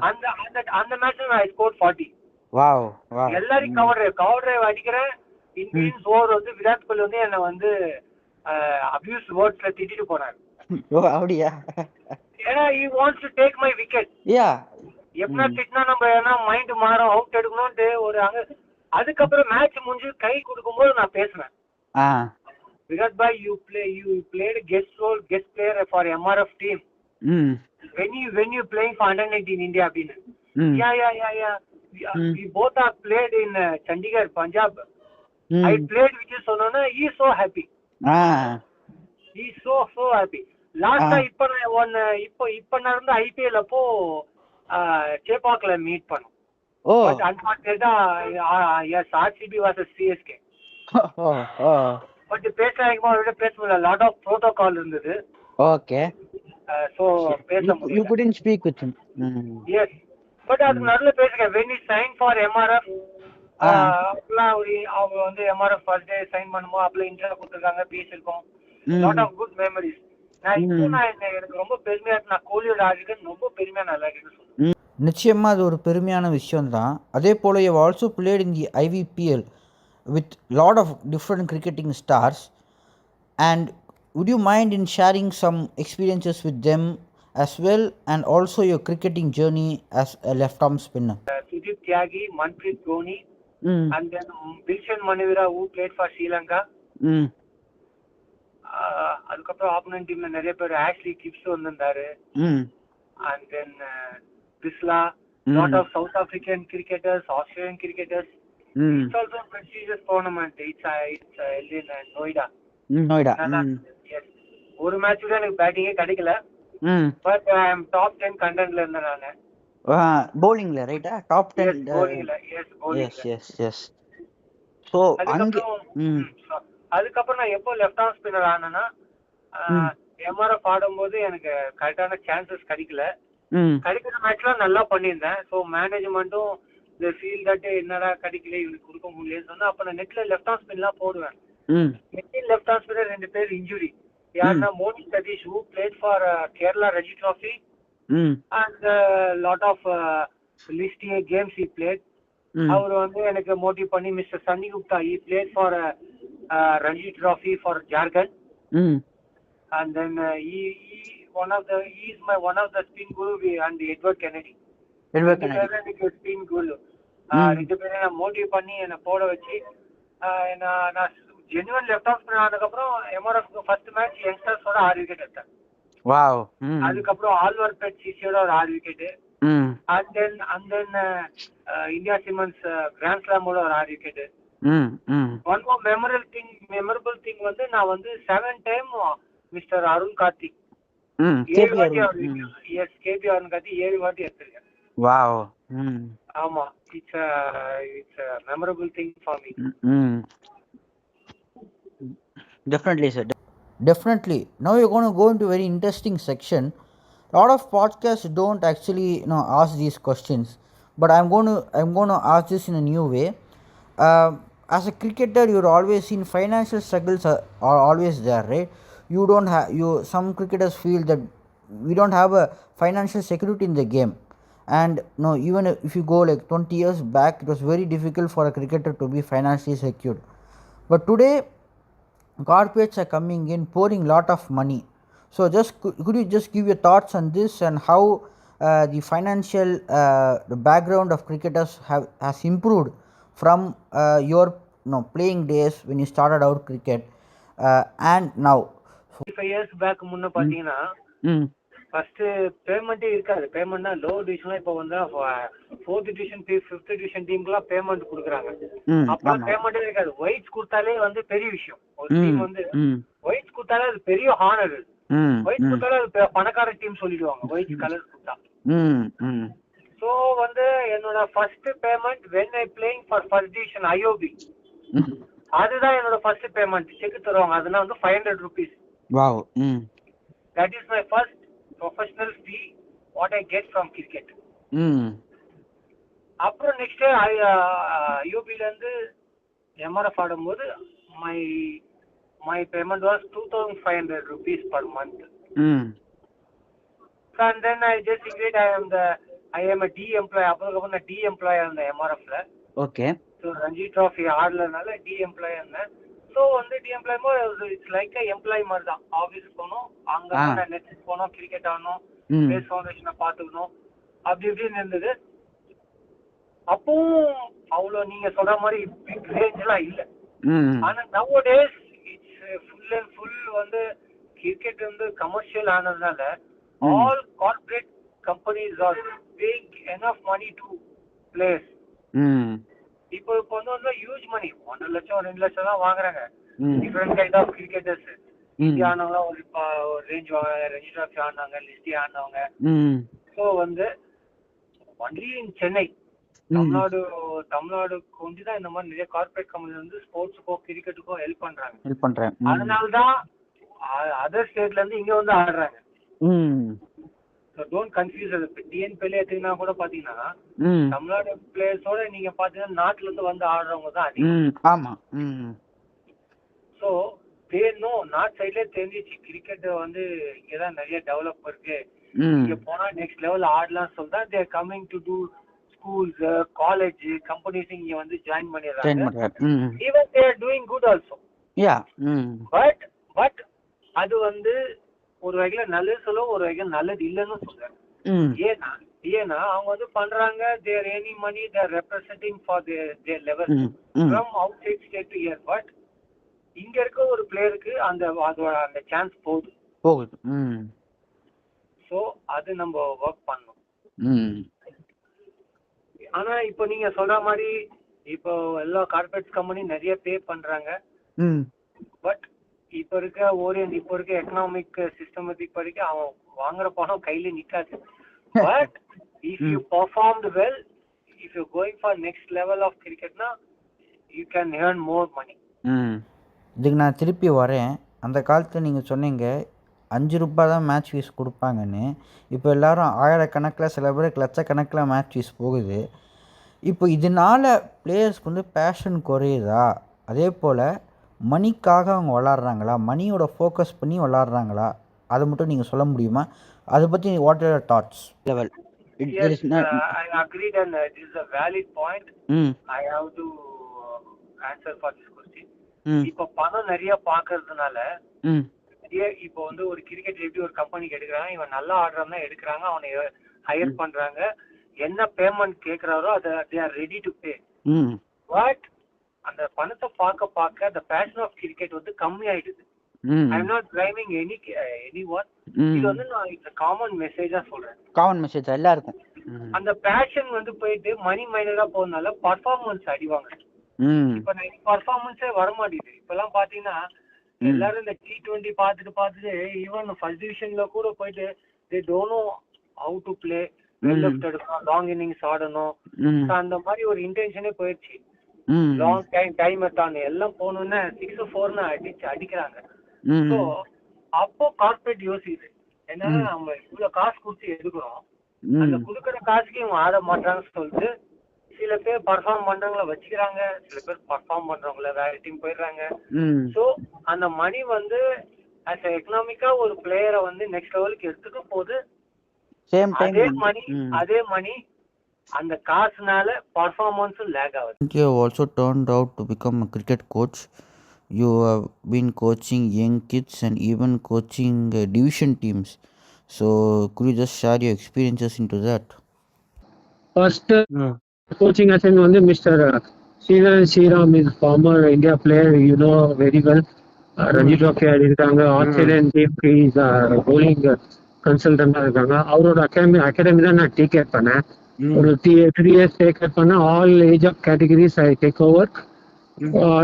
அந்த அந்த அந்த மேட்ச்ல நான் ஸ்கோர் 40. Wow wow. எல்லாரும் கவர் டிரைவ் அடிக்கிறேன். இந்தியன்ஸ் ஓவர் வந்து விராட் கோலி வந்து என்ன வந்து அபியூஸ் வேர்ட்ஸ்ல திட்டிட்டு போனாரு. ஓ அப்படியா? ஏன்னா he wants to take my wicket. யா எப்பனா திட்டினா நம்ம ஏன்னா மைண்ட் மாறும், அவுட் எடுக்கணும்ட்டு ஒரு அங்க. அதுக்கப்புறம் மேட்ச் முடிஞ்சு கை கொடுக்கும்போது நான் பேசினேன். Virat bhai, you played guest player for MRF team. When you playing for under-19 India abinu. Yeah. We both are played in Chandigarh, Punjab. I played with you, sonona. He is so happy. He is so happy. Last time இப்ப நடந்த IPL அப்போ சேப்பாக்ல meet பண்ணோம். But unfortunately, yes, RCB versus CSK. But பேச lot of protocol இருந்தது. Okay. So பேச முடியல. You couldn't speak with him. Yes. But அது நல்ல பேசுங்க. when he signed for MRF, அவங்க வந்து MRF ஃபர்ஸ்ட் டே சைன் பண்ணும்போது அப்பல இன்டர்வியூ கொடுத்துருக்காங்க, பேசியிருக்கோம். Lot of good memories. எனக்கு ரொம்ப பெருமையா இருக்கு. நான் கோலியோட ஆடிக்கன் ரொம்ப பெருமையா நல்லா இருக்கு. நிச்சயமாக அது ஒரு பெருமையான விஷயம்தான். அதே போல் you also played in the IVPL with lot of different cricketing stars, and would you mind in sharing some experiences with them as well, and also your cricketing journey as a left arm spinner? Sujit Tyagi, Manpreet Dhoni, and then Dilshan Manavira who played for Sri Lanka. அதுக்கப்புறம் opponent டீம்ல நிறைய பேர், Ashley Gibbs வந்திருந்தாரு, and then Bisla, lot of South African cricketers, Australian cricketers. It's also a prestigious tournament. It's held in Noida. Yes. ஒரு match கூட எனக்கு பேட்டிங்கே கிடைக்கல. பட் ஐ அம் டாப் 10 கண்டென்ட்ல இருந்தேன் நானு. bowlingல ரைட்டா? டாப் 10 bowlingல. Yes, bowlingல. Yes. So அதுக்கப்புறம் நான் எப்போ லெஃப்ட் ஆர்ம் ஸ்பின்னர் ஆனேன்னா, MRF ஆடும்போது எனக்கு கரெக்டான சான்சஸ் கிடைக்கல. கிடைக்கிற மேட்ச்லாம் நல்லா பண்ணியிருந்தேன். ஸோ மேனேஜ்மெண்ட்டும் இந்த ஃபீல் தட் என்னடா கிடைக்கல, இவனுக்கு கொடுக்க முடியலன்னு சொன்னா, அப்ப நான் நெட்ல லெஃப்ட் ஆர்ம் ஸ்பின்லாம் போடுவேன். நெட்டில் லெஃப்ட் ஆர்ம் ஸ்பின்னர் 2 பேர் இன்ஜுரி. யாருன்னா Moni Satish who played for Kerala Ranji Trophy and lot of list A games he played. அவர் வந்து எனக்கு மோட்டிவ் பண்ணி mister Sunny Gupta he played for Ranji Trophy for Jharkhand. And then he is my one of the spin guru and Edward Kennedy. Spin குரு. 2 பேரும் motive பண்ணி என்னை போட வச்சு நான் ஜெனுவன் லெஃப்ட் ஆஃப் ஸ்பின்னர் ஆனதுக்கப்புறம் MRF ஃபர்ஸ்ட் மேட்ச் யங்ஸ்டர்ஸோட 6 விக்கெட் எடுத்தேன். வாவ். அதுக்கப்புறம் ஆல்வர் பெட் சிசியோட ஒரு 6 wicket. and then India cements grand ஸ்லாமோட ஒரு 6 wicket. One more memorable thing வந்து நான் வந்து 7 டைம் மிஸ்டர் அருண் கார்த்திக் 7 வாட்டி அருண் கார்த்திக் 7 வாட்டி எடுத்திருக்கேன். Wow. ஆமா, it's a memorable thing for me. Definitely, sir. Definitely. Now we're going to go into a very interesting section. A lot of podcasts don't actually ask these questions, but I'm going to ask this in a new way. As a cricketer, you're always seen financial struggles are always there, right? Some cricketers feel that we don't have a financial security in the game. And even if you go like 20 years back, it was very difficult for a cricketer to be financially secured. But today, corporates are coming in, pouring lot of money. So could you just give your thoughts on this and how the financial the background of cricketers has improved from your playing days when you started out cricket and now? 5 years back முன்ன பாத்தீங்கன்னா first பேமெண்ட்டே இருக்காது. பேமெண்ட்னா low டிவிஷன்ல இப்போ வந்து 4th division 5th division டீமுக்குலாம் payment கொடுக்குறாங்க. அப்பலாம் பேமெண்ட்டே இருக்காது. Whites கொடுத்தாலே வந்து பெரிய விஷயம். ஒரு டீம் வந்து ஒயிட்ஸ் கொடுத்தாலே அது பெரிய ஹானர். ஒயிட்ஸ் கொடுத்தாலே அது பணக்கார டீம் சொல்லிடுவாங்க ஒயிட்ஸ் கலர்ஸ் கொடுத்தா. ஸோ வந்து என்னோட first payment when I playing for first division IOB, அதுதான் என்னோட ஃபர்ஸ்ட் பேமெண்ட். செக் தருவாங்க, அதெல்லாம் வந்து 500 rupees. Wow. That is my first professional fee what I get from cricket. அப்புறம் நெக்ஸ்ட் யூபில இருந்து எம்ஆர்எஃப் ஆடும்போது my my payment was 2500 rupees per month. And then I just agreed I am a D employee. அப்புறம் நான் D employee இருந்தேன் எம்ஆர்எஃப்ல. Okay. So Ranji trophy ஆடலனால D employee இருந்தேன். So D employee போது இட்ஸ் லைக் எம்ப்ளாயி மாதிரி தான். ஆஃபீஸ் போகணும், அங்கே நெட் போனோம், கிரிக்கெட் ஆடணும், பேஸ் ஃபவுண்டேஷனை பார்த்துக்கணும், அப்படி இப்படின்னு இருந்தது. அப்பவும் அவ்வளோ நீங்க சொல்ற மாதிரி பிக் ரேஞ்ச்லாம் இல்லை. ஆனா nowadays it's full and full cricket commercial ஆனதுனால all corporate companies are paying enough money to players. இப்போ ஹியூஜ் மணி 1 லட்சம் 2 லட்சம் தான் வாங்குறாங்க. Different kind of cricketers. India ஆனவங்களாம் ஒரு ரேஞ்ச் வாங்குறாங்க, ரஞ்சி டிராஃபி ஆடினாங்க, லிஸ்டி ஆடினவங்க. So only in Chennai, Tamil Nadu கொண்டுதான் இந்த மாதிரி நிறைய கார்பரேட் கம்பெனி ஸ்போர்ட்ஸுக்கோ கிரிக்கெட்டுக்கோ ஹெல்ப் பண்றாங்க. அதனாலதான் அதர் ஸ்டேட்ல இருந்து இங்க ஆடுறாங்க. Don't confuse. அது டிஎன்பிஎல் எடுத்தீங்கன்னா கூட பாத்தீங்கன்னா தமிழ்நாடு பிளேயர்ஸோட நீங்க பாத்தீங்கன்னா நாட்டுல இருந்து ஆடுறவங்க தான் அதிகம். ஆமா. சோ தே நோ நார்த் சைட்ல தெரிஞ்சிச்சு கிரிக்கெட் இங்கதான் நிறைய டெவலப் இருக்கு, இங்க போனா நெக்ஸ்ட் லெவல் ஆடலாம் சொல்லிட்டு they are coming to do schools, college, companies இங்க ஜாயின் பண்ணிடுறாங்க. Even they are doing good also. But அது ஒரு வகையில நல்லது சொல்லுவோம், ஒரு வகையில நல்லது இல்லைன்னு சொல்றேன். ஏன்னா அவங்க பண்றாங்க, there any money they're representing for their level from outside state to here. But இங்க இருக்க ஒரு பிளேயருக்கு அந்த சான்ஸ் போகுது. சோ அது நம்ம ஒர்க் பண்ணணும். ஆனா இப்போ நீங்க சொல்ற மாதிரி இப்போ எல்லா கார்பரேட் கம்பெனி நிறைய பே பண்றாங்க. பட் இப்ப இருக்க எக்கனாமிக் சிஸ்டமேட்டிக் படிக்க அவன் வாங்குற பணம் கையில நிக்காது. But if you performed well, if you going for next level of கிரிக்கெட்னா you can earn more money. இதுக்கு நான் திருப்பி வரேன். அந்த காலத்தில் நீங்கள் சொன்னீங்க 5 ரூபாய் தான் மேட்ச் ஃபீஸ் கொடுப்பாங்கன்னு. இப்போ எல்லோரும் ஆயிரக்கணக்கில், சில பேருக்கு லட்சக்கணக்கில் மேட்ச் ஃபீஸ் போகுது. இப்போ இதனால் பிளேயர்ஸ்க்கு பேஷன் குறையுதா? அதே போல் மணிக்காக அவங்க விளாட்றாங்களா? மணியோட ஃபோக்கஸ் பண்ணி விளாட்றாங்களா? அதை மட்டும் நீங்கள் சொல்ல முடியுமா? அதை பற்றி what are your thoughts level? I agreed and it is a valid point. I have to answer for this question. இப்போ பணம் நிறைய பார்க்கறதுனால இப்போ ஒரு கிரிக்கெட் எப்படி ஒரு கம்பெனிக்கு எடுக்கிறாங்க, இவன் நல்லா ஆடுறான்னா எடுக்கிறாங்க, அவனை ஹையர் பண்றாங்க, என்ன பேமெண்ட் கேட்கிறாரோ அதை they are ready to pay. But அந்த பணத்தை பார்க்க the passion of cricket கம்மி ஆயிடுது. I am not driving anyone. இது நான் இந்த காமன் மெசேஜா சொல்றேன். காமன் மெசேஜ் எல்லாருக்கும். அந்த பேஷன் போயிட்டு மணி மைனரா போறதுனால பர்ஃபார்மன்ஸ் அடிவாங்க. இப்ப நான் பர்ஃபார்மன்ஸே வர மாட்டேங்குது. இப்பெல்லாம் பாத்தீங்கன்னா எல்லாரும் இந்த T20 பார்த்துட்டு ஈவன் ஃபர்ஸ்ட் டிவிஷன்ல கூட போயிட்டு they don't know how to play, well left எடுக்கணும், லாங் இன்னிங்ஸ் ஆடணும், அந்த மாதிரி ஒரு இன்டென்ஷனே போயிடுச்சு. லாங் டைம் எட்டானு எல்லாம் போகணும்னா 6-4 அடிக்கிறாங்க. ஸோ அப்போ கார்பரேட் யோசிக்குது, என்னன்னா நம்ம இவ்வளவு காசு கொடுத்து எடுக்கிறோம், அந்த கொடுக்குற காசுக்கு இவங்க ஆட மாட்டாங்கன்னு சொல்லிட்டு சில பேர் பர்ஃபார்ம் பண்றவங்கள வச்சுக்கிறாங்க, சில பேர் பர்ஃபார்ம் பண்றவங்கள வேற டீம் போயிடுறாங்க. ஸோ அந்த மணி as a எக்கனாமிக்கா ஒரு பிளேயரை நெக்ஸ்ட் லெவலுக்கு எடுத்துக்க போது அதே மணி அந்த காசுனால பர்ஃபார்மன்ஸும் லேக் ஆகுது. You have also turned out to become a cricket coach. You have been coaching young kids and even coaching division teams. So could you just share your experiences into that? First coaching assignment Mr. Sriram is former India player, you know very well. Ranji Trophy ஆடிருக்காங்க, Australian team is bowling கன்சல்டன்டா இருக்காங்க. அவரோட academy தான் நான் take care பண்ணேன். ஒரு 3 years take care பண்ணேன். All age of categories I take over.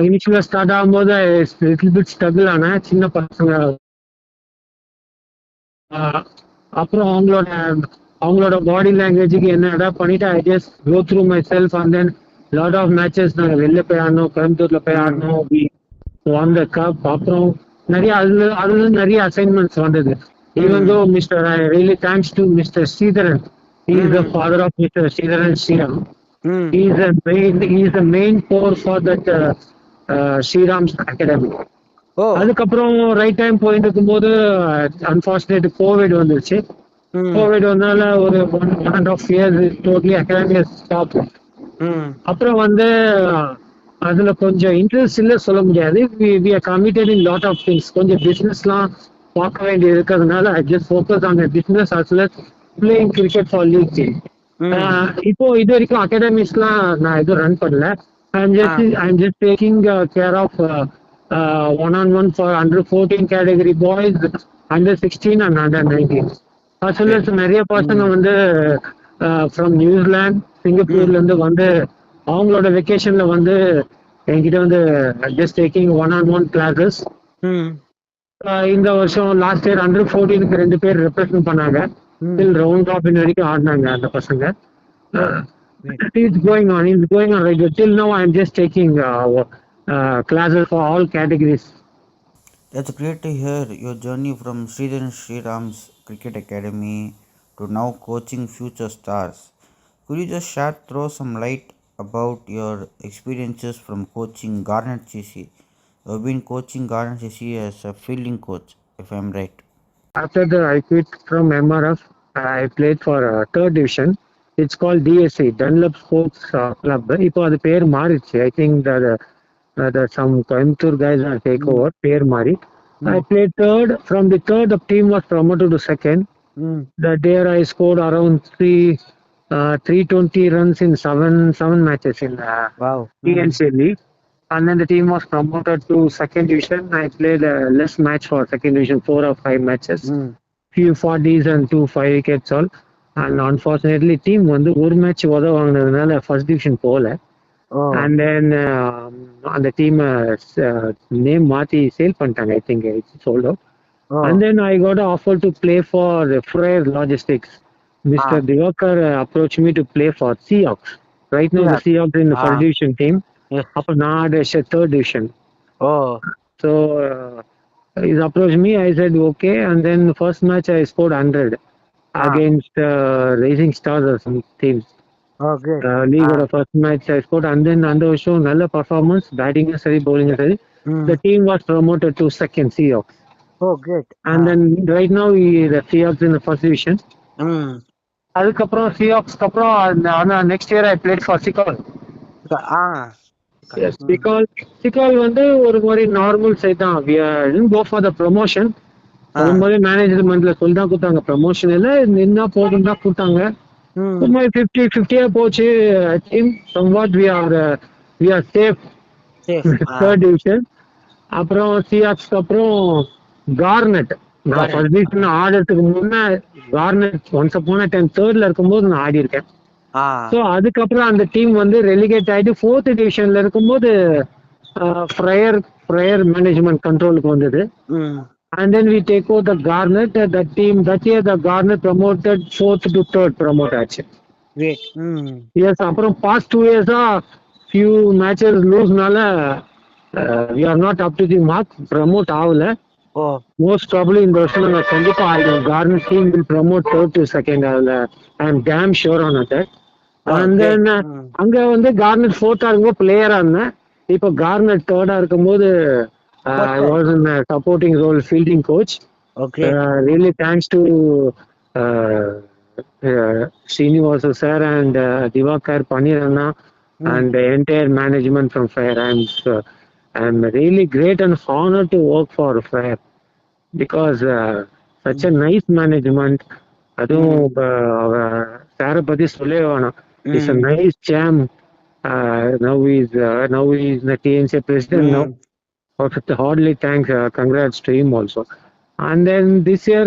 இனிஷியலா ஸ்டார்ட் ஆகும்போது லிட்டில் பிட் ஸ்ட்ரகிள் ஆனேன், சின்ன பசங்க. அப்புறம் அவங்களோட பாடி லாங்குவேஜுக்கு என்ன அடாப்ட் பண்ணிட்டு I just go through myself. And then lot of matches நாங்கள் வெளில போய் ஆடணும், கோயம்புத்தூர்ல போய் ஆடணும், ஒன் த கப். அப்புறம் நிறைய அதுல நிறைய அசைன்மெண்ட்ஸ் வந்தது. Even though mister I really thanks to mister Sridharan, he is the father of Mr. Sridharan Sriram. Mm. He's the main core for that Sriram's Academy. Oh. அதுக்கப்புறம் ரைட் டைம் போயிட்டு இருக்கும்போது unfortunate covid வந்துருச்சு. Mm. Covid வந்தனால ஒரு 1.5 years totally academy stop. Mm. அப்புறம் வந்து அதுல கொஞ்சம் இன்ட்ரெஸ்ட் இல்ல சொல்ல முடியாது. We are committed in lot of things. கொஞ்சம் பிசினஸ்லாம் பார்க்க வேண்டியது இருக்கிறதுனால I just focus on business as well as playing cricket for league team. இப்போ இது வரைக்கும் அகாடமிஸ்லாம் நான் எதுவும் ரன் பண்ணல. I am just taking care of one-on-one for under 14 category boys, under 16 and under 19. as well as நிறைய பசங்க வந்து ஃப்ரம் நியூசிலாந்து சிங்கப்பூர்ல இருந்து வந்து அவங்களோட வெக்கேஷன்ல வந்து என்கிட்ட வந்து ஜஸ்ட் டேக்கிங் one-on-one classes. இந்த வருஷம் லாஸ்ட் இயர் அண்டர் 14க்கு 2 பேர் ரெப்ரசென்ட் பண்ணாங்க. டில் ரவுண்ட் ராபின் வரைக்கும் ஆடினாங்க அந்த பசங்க. It's going on right. Till now I am just taking classes for all categories. That's great to hear your journey from Sridharan Sriram's Cricket Academy to now coaching future stars. Could you just throw some light about your experiences from coaching Garnet CC? You've been coaching Garnet CC as a fielding coach, if I'm right. After I quit from MRF, I played for third division. It's called DSC, Dunlop Sports Club. இப்போ அது பேர் மாறிடுச்சு. I think that some Coimbatore guys are take over, பேர் மாறி. I played third. From the third, the team was promoted to second. That year I scored around 320 runs in seven matches in Wow. TNC League. And then the team was promoted to second division. I played less match for second division, 4 or 5 matches. Few 40s and 2 5 wickets all. And unfortunately, team வந்து ஒரு match உத வாங்கினதுனால first division போகல. And then அந்த team name மாத்தி sale பண்ணிட்டாங்க. I think it's sold out. And then I got an offer to play for Freyr Logistics. Mr. Divakar approached me to play for Seahawks. Right now the Seahawks in the first division team. அப்போ நான் ஆட third division. So he approached me. I said okay. And then the first match I scored 100 against Rising Stars or some teams. League first match I scored. And then அந்த வருஷம் நல்ல performance, batting சரி bowling சரி. The team was promoted to second Seahawks. Great. And then right now the Seahawks in the first division. அதுக்கப்புறம் Seahawks அப்புறம் next year I played for Sikol. Yes, Sikol வந்து ஒரு மாதிரி நார்மல் சைட் தான். We didn't go for the promotion. ஒரு மாதிரி மேனேஜ்மெண்ட்ல சொல்லி தான் கொடுத்தாங்க. ப்ரமோஷன் இல்ல, என்ன போதும் தான் கொடுத்தாங்க. ஒரு மாதிரி 50-50 போச்சு. Team somewhat we are safe. third division. அப்புறம் Seahawks அப்புறம் Garnet. நான் ஃபர்ஸ்ட் டிவிஷன் ஆடுறதுக்கு முன்ன Garnet once upon a time thirdல இருக்கும்போது நான் ஆடி இருக்கேன். ஸோ அதுக்கப்புறம் அந்த டீம் வந்து ரெலிகேட் ஆயிட்டு ஃபோர்த் டிவிஷன்ல இருக்கும்போது ஃப்ரையர் மேனேஜ்மெண்ட் கண்ட்ரோலுக்கு வந்தது. And then we take over the Garnet. That team that year the Garnet promoted 4th to 3rd promote ஆச்சு. Yes, அப்புறம் past 2 years few matches looseனால we are not up to the mark. promote ஆகல. Most probably இந்த வருஷம் நான் கண்டிப்பா Garnet team will promote 3rd to 2nd. I am damn sure on that. And then அங்க வந்து Garnet 4th இருக்கும்போது பிளேயரா இருந்தேன். இப்போ Garnet 3rd இருக்கும்போது I was in a supporting role, fielding coach. Really thanks to Srinivasa sir and Divakar Panirana and the entire management from Freyr. I'm really great and honored to work for Freyr because such a nice management. அதுவும் சாரை பத்தி சொல்லவே வேணாம். He's a nice champ. Now he's the TNC president now. Hardly thanks, congrats to him also. And then this year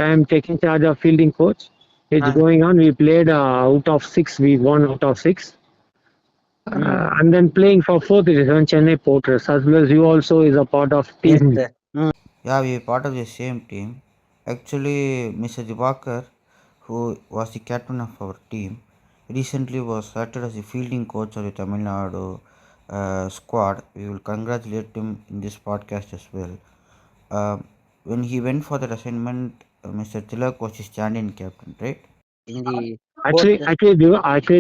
I am taking charge of fielding coach. It's going on. We played out of 6. We won out of 6. And then playing for 4th division Chennai Porters. As well as you also is a part of team. Yeah, we are part of the same team. Actually, Mr. Divakar, who was the captain of our team, recently was selected as the fielding coach of the Tamil Nadu squad. We will congratulate him in this podcast as well. When he went for that assignment, Mr. Tilak was his stand-in captain, right? in the Actually,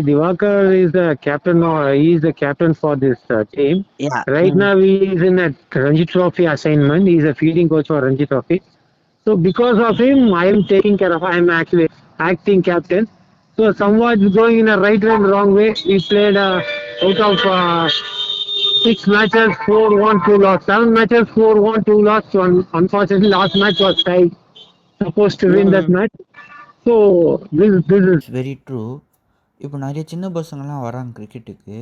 Divakar is the captain. He is the captain for this team. yeah. Right now, he is in a Ranji Trophy assignment. He is a fielding coach for Ranji Trophy. So because of him, I am taking care of. I am actually acting captain. So somewhat going in a right and wrong way. We played out of 6 matches, 4-1, 2 loss. 7 matches, 4-1, 2 loss. So unfortunately, last match was tied. Supposed to win that match. So this is it's very true. இப்போ நிறைய சின்ன பசங்கள்லாம் வராங்க கிரிக்கெட்டுக்கு.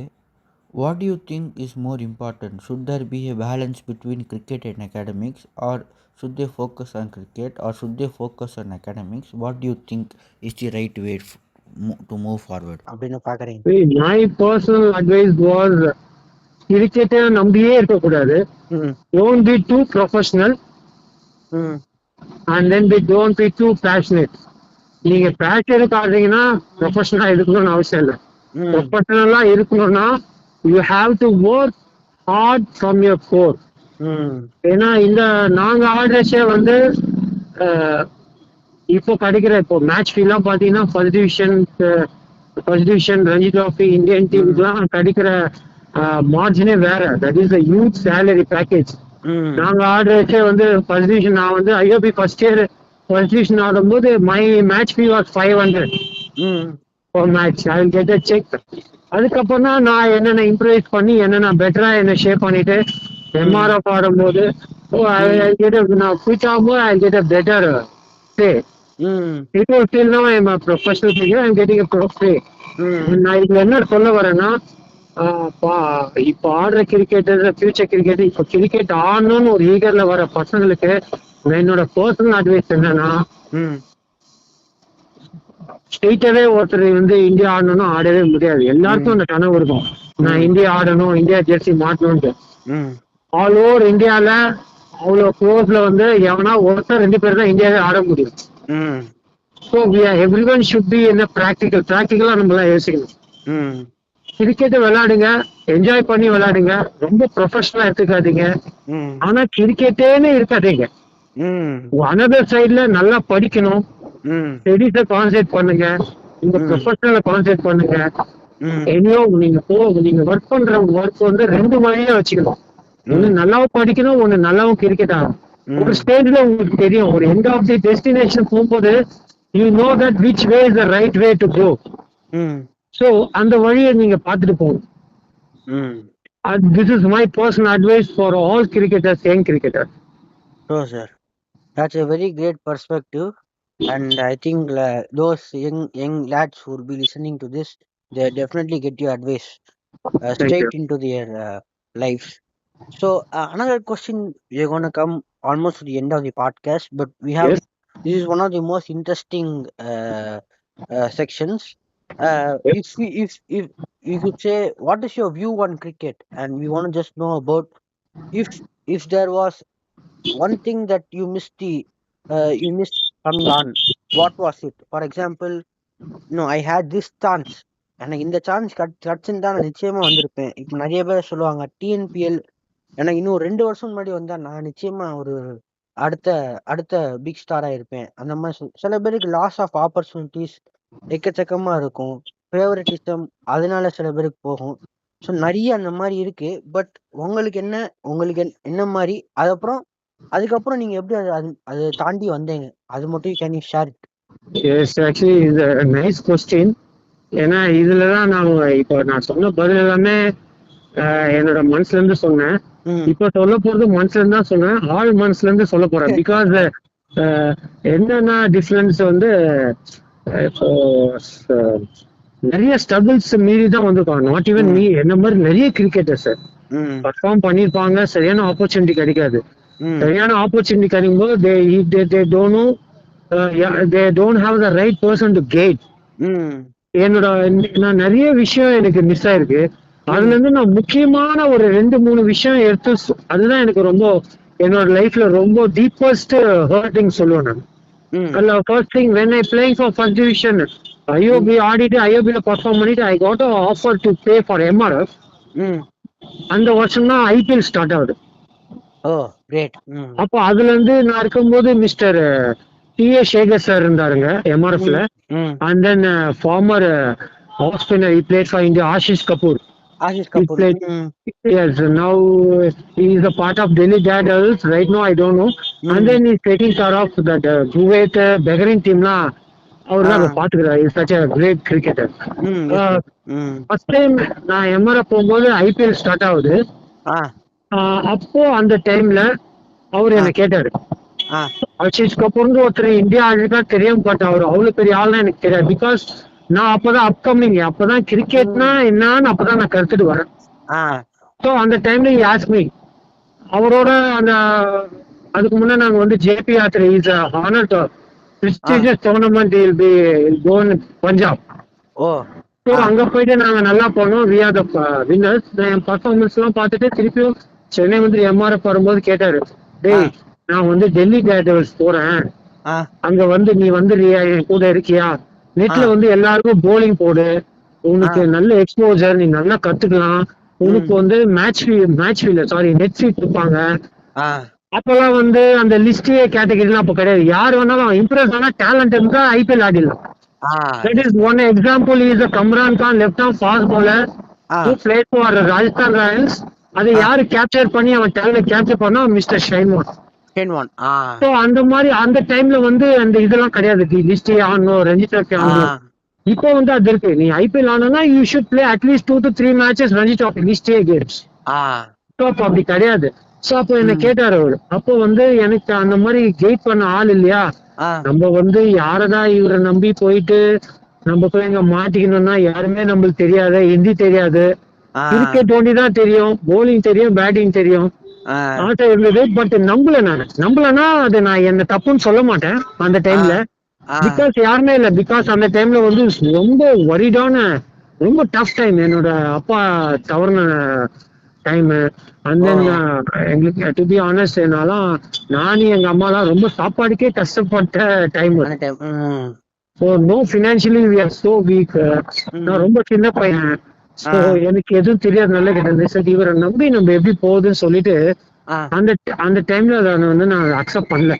What do you think is more important? Should there be a balance between cricket and academics, or should they focus on cricket, or should they focus on academics? What do you think is the right way to move forward அப்படின்னு பார்க்குறீங்க? my personal advice was கிரிக்கெட்டை நம்பியே இருக்கக்கூடாது. Don't be too professional and then don't be too passionate. நீங்க பேஷனுக்கு ஆடுறீங்கன்னா ப்ரொஃபஷனலா இருக்கணும்னு அவசியம் இல்லை. ப்ரொஃபஷனலா இருக்கணும்னா you have to work hard from your core. ஏன்னா இந்த நாங்க ஆடுறச்சே வந்து இப்போ கிடைக்கிற இப்போ மேட்ச் ஃபீலாம் பாத்தீங்கன்னா first division Ranji trophy Indian டீமுக்குலாம் கிடைக்கிற மார்ஜினே வேற. That is a huge salary package. நாங்க ஆடுறச்சே வந்து ஃபர்ஸ்ட் டிவிஷன், நான் வந்து IOB first year first division ஆடும்போது my match fee was 500 for match. I will get a check. அதுக்கப்புறம் தான் நான் என்னென்ன இம்ப்ரூவைஸ் பண்ணி என்னென்ன பெட்டரா என்ன ஷேப் பண்ணிட்டு எம்ஆர்எஃப் ஆடும்போது நான் குயிட் ஆகும்போது I get a better pay. It was still now I am a professional player. I am getting a pro pay. நான் இதுல என்ன சொல்ல வரேன்னா, இப்போ ஆடுற கிரிக்கெட்டர் ஃபியூச்சர் கிரிக்கெட் இப்போ கிரிக்கெட் ஆடணும்னு ஒரு ஈகர்ல வர பசங்களுக்கு என்னோட பர்சனல் அட்வைஸ் என்னன்னா, ஸ்ட்ரெயிட்டாவே ஒருத்தர் வந்து இந்தியா ஆடணும்னு ஆடவே முடியாது. எல்லாருக்கும் அந்த கனவு இருக்கும், நான் இந்தியா ஆடணும், இந்தியா ஜெர்சி மாட்டணும்ட்டு. ஆல் ஓவர் இந்தியால அவ்வளவு க்ளோஸ்ல வந்து எவனா ஒருத்தர் 2 பேர் தான் இந்தியாவே ஆட முடியும். ஸோ எவ்ரிவன் ஷுட் பி என்ன ப்ராக்டிக்கலா நம்மளா யோசிக்கணும். கிரிக்கெட்டை விளையாடுங்க, என்ஜாய் பண்ணி விளையாடுங்க, ரொம்ப ப்ரொஃபஷனலா எடுத்துக்காதீங்க. ஆனா கிரிக்கெட்டேன்னு இருக்காதீங்க. அனதர் சைட்ல நல்லா படிக்கணும், ஸ்டடீஸை கான்சென்ட்ரேட் பண்ணுங்க, உங்க ப்ரொஃபஷனலை கான்சென்ட்ரேட் பண்ணுங்க. எனியோ நீங்க ஒர்க் பண்ற ஒர்க் வந்து 2 வழியா வச்சுக்கணும். ஒண்ணு நல்லாவும் படிக்கணும், ஒண்ணு நல்லாவும் கிரிக்கெட் ஆகணும். ஒரு ஸ்டேஜ்ல உங்களுக்கு தெரியும், ஒரு எண்ட் ஆஃப் தி டெஸ்டினேஷன் போகும்போது you know that which way is the right way to go. So அந்த வழியை நீங்க பார்த்துட்டு போகணும். This is my personal advice for all cricketers, young cricketers. Oh, sir. That's a very great perspective, and I think those young lads who will be listening to this, they definitely get your advice straight into their lives. So another question, we're going to come almost to the end of the podcast, but we have this is one of the most interesting sections. If you could say, what is your view on cricket, and we want to just know about if there was one thing that you missed coming on, what was it? For example, no, I had this chance, எனக்கு இந்த chance கிடைச்சிருந்தா நான் நிச்சயமா வந்திருப்பேன். இப்போ நிறைய பேர் சொல்லுவாங்க TNPL எனக்கு இன்னும் 2 வருஷம் முன்னாடி வந்தா நான் நிச்சயமா ஒரு அடுத்த பிக் ஸ்டாரா இருப்பேன். அந்த மாதிரி சில பேருக்கு லாஸ் ஆஃப் ஆப்பர்ச்சுனிட்டிஸ் எக்கச்சக்கமா இருக்கும், ஃபேவரட்டிசம் அதனால சில பேருக்கு போகும். ஸோ நிறைய அந்த மாதிரி இருக்கு. பட் உங்களுக்கு என்ன மாதிரி அதுக்கப்புறம் நீங்க எப்படி அதை தாண்டி வந்தீங்க, அது மட்டும் can you share it? Yes, actually இது நைஸ் கொஸ்டின். ஏன்னா இதுலதான் நான் சொன்ன பதில் எல்லாமே என்னோட மனசுல இருந்து சொன்னேன். இப்ப சொல்ல போறது மனசுல இருந்து தான் சொன்னேன், ஆள் மனசுல இருந்து சொல்ல போறேன். பிகாஸ் என்னன்னா டிஃபரன்ஸ் வந்து இப்போ நிறைய ஸ்ட்ரகிள்ஸ் மீறி தான் வந்திருக்காங்க. நாட் ஈவன் மீ, என்ன மாதிரி நிறைய கிரிக்கெட்டர்ஸ் பர்ஃபார்ம் பண்ணிருப்பாங்க, சரியான ஆப்பர்ச்சுனிட்டி கிடைக்காது. சரியான ஆப்பர்ச்சுனிட்டி கிடைக்கும் போது they don't know, they don't have the right person to guide. நான் நிறைய விஷயம் எனக்கு மிஸ் ஆயிருக்கு. அதுல இருந்து நான் முக்கியமான ஒரு 2-3 விஷயம் எடுத்து அதுதான் எனக்கு ரொம்ப என்னோட லைஃப்ல ரொம்ப டீப்பஸ்ட் ஹர்ட்டிங் சொல்லுவேன் நான். அதுல first thing, when I playing for first division IOB ஆடிட்டு ஐஓபில பர்ஃபார்ம் பண்ணிட்டு I got an offer to play for MRF. அந்த வருஷம் தான் ஐபிஎல் ஸ்டார்ட் ஆகுது. அப்போ அதுல இருந்து நான் இருக்கும்போது மிஸ்டர் டி.ஏ. சேகர் சார் இருந்தாருங்க எம்ஆர்எஃப்ல. And then former off spinner he played for India, Ashish Kapoor. He played, yes, now he is a part of Delhi Daredevils. Right now I don't know. And then he's taking care of that Kuwait Bahrain team la. அவர் தான் பாத்துக்கிறார். Is such a great cricketer. First time நான் MRF போகும்போது IPL start ஆகுது. அப்போ அந்த டைம்ல அவர் என்ன கேட்டாரு, ஆஷிஷ் கபூர்னு ஒருத்தர் இந்தியா ஆளுக்கா தெரியும், பட் அவர் அவ்வளவு பெரிய ஆள்னா எனக்கு தெரியாது. பிகாஸ் நான் அப்பதான் அப்கமிங், அப்பதான் கிரிக்கெட்னா என்னன்னு அப்பதான் நான் கருத்துட்டு வரேன். ஸோ அந்த டைம்ல ஆஸ்க் மீ, அவரோட அந்த அதுக்கு முன்னே நாங்க வந்து ஜேபி யாத்திரை is honour prestigious tournament will be gone Punjab. So அங்க போயிட்டு நாங்க நல்லா பண்ணோம். We are the winners. என் பர்ஃபார்மன்ஸ் எல்லாம் பார்த்துட்டு திருப்பியும் சென்னை வந்து எம்ஆர்எஃப் வரும்போது கேட்டாரு, டேய் நான் வந்து டெல்லி டேர்டெவில்ஸ் போறேன், அங்க வந்து நீ வந்துறியா, என் கூட இருக்கியா, நெட்ல வந்து எல்லாருக்கும் போலிங் போடு, உனக்கு நல்ல எக்ஸ்போஜர், நீ நல்லா கத்துக்கலாம், உனக்கு வந்து match field sorry net feed இருப்பாங்க. அப்பெல்லாம் வந்து அந்த லிஸ்டே கேட்டகரிலாம் அப்ப கிடையாது. யார் வேணாலும் இம்ப்ரெஸ் ஆனா டேலண்ட் இருந்தா ஐபிஎல் ஆடிடலாம். That is one example is Kamran Khan, left arm fast bowler who played for Rajasthan Royals. அதை யாரு கேப்சர் பண்ணி அவன் டேலண்ட் கேப்சர் பண்ணா மிஸ்டர் ஷைன்வான். சோ அந்த மாதிரி அந்த டைம்ல வந்து அந்த இதெல்லாம் கிடையாது, லிஸ்டே ஆடணும், ரஞ்சி டிராஃபி ஆடணும். இப்போ வந்து அது இருக்கு. நீ ஐபிஎல் ஆனா you should play at least 2 to 3 matches Ranji trophy list A games. அப்படி கிடையாது. சோ அப்போ என்ன கேட்டாரு அவரு. அப்போ வந்து எனக்கு அந்த மாதிரி கெயிட் பண்ண ஆள் இல்லையா, நம்ம வந்து யாரதான் இவரை நம்பி போயிட்டு நம்ம போய் இங்க மாட்டிக்கணும்னா யாருமே நம்மளுக்கு தெரியாது, ஹிந்தி தெரியாது, கிரிக்கெட் ஒண்டி தான் தெரியும், போலிங் தெரியும், பேட்டிங் தெரியும், ஆட்டம் இருந்தது. பட் நம்பலன்னா அது நான் என்ன தப்புன்னு சொல்ல மாட்டேன் அந்த டைம்ல. பிகாஸ் யாருமே இல்ல. பிகாஸ் அந்த டைம்ல வந்து ரொம்ப வரிடான ரொம்ப டஃப் டைம், என்னோட அப்பா தவறுன டைம். அண்ட் தென் எங்களுக்கு டு பி ஆனஸ்ட் என்னாலும் நானும் எங்க அம்மா தான் ரொம்ப சாப்பாடுக்கே கஷ்டப்பட்ட time. So no financially we are so weak. நான் ரொம்ப சின்ன பையன். ஸோ எனக்கு எதுவும் தெரியாது, நல்ல கிட்ட சரி இவரை நம்பி நம்ம எப்படி போகுதுன்னு சொல்லிட்டு அந்த டைம்ல அதை வந்து நான் அக்செப்ட் பண்ணல.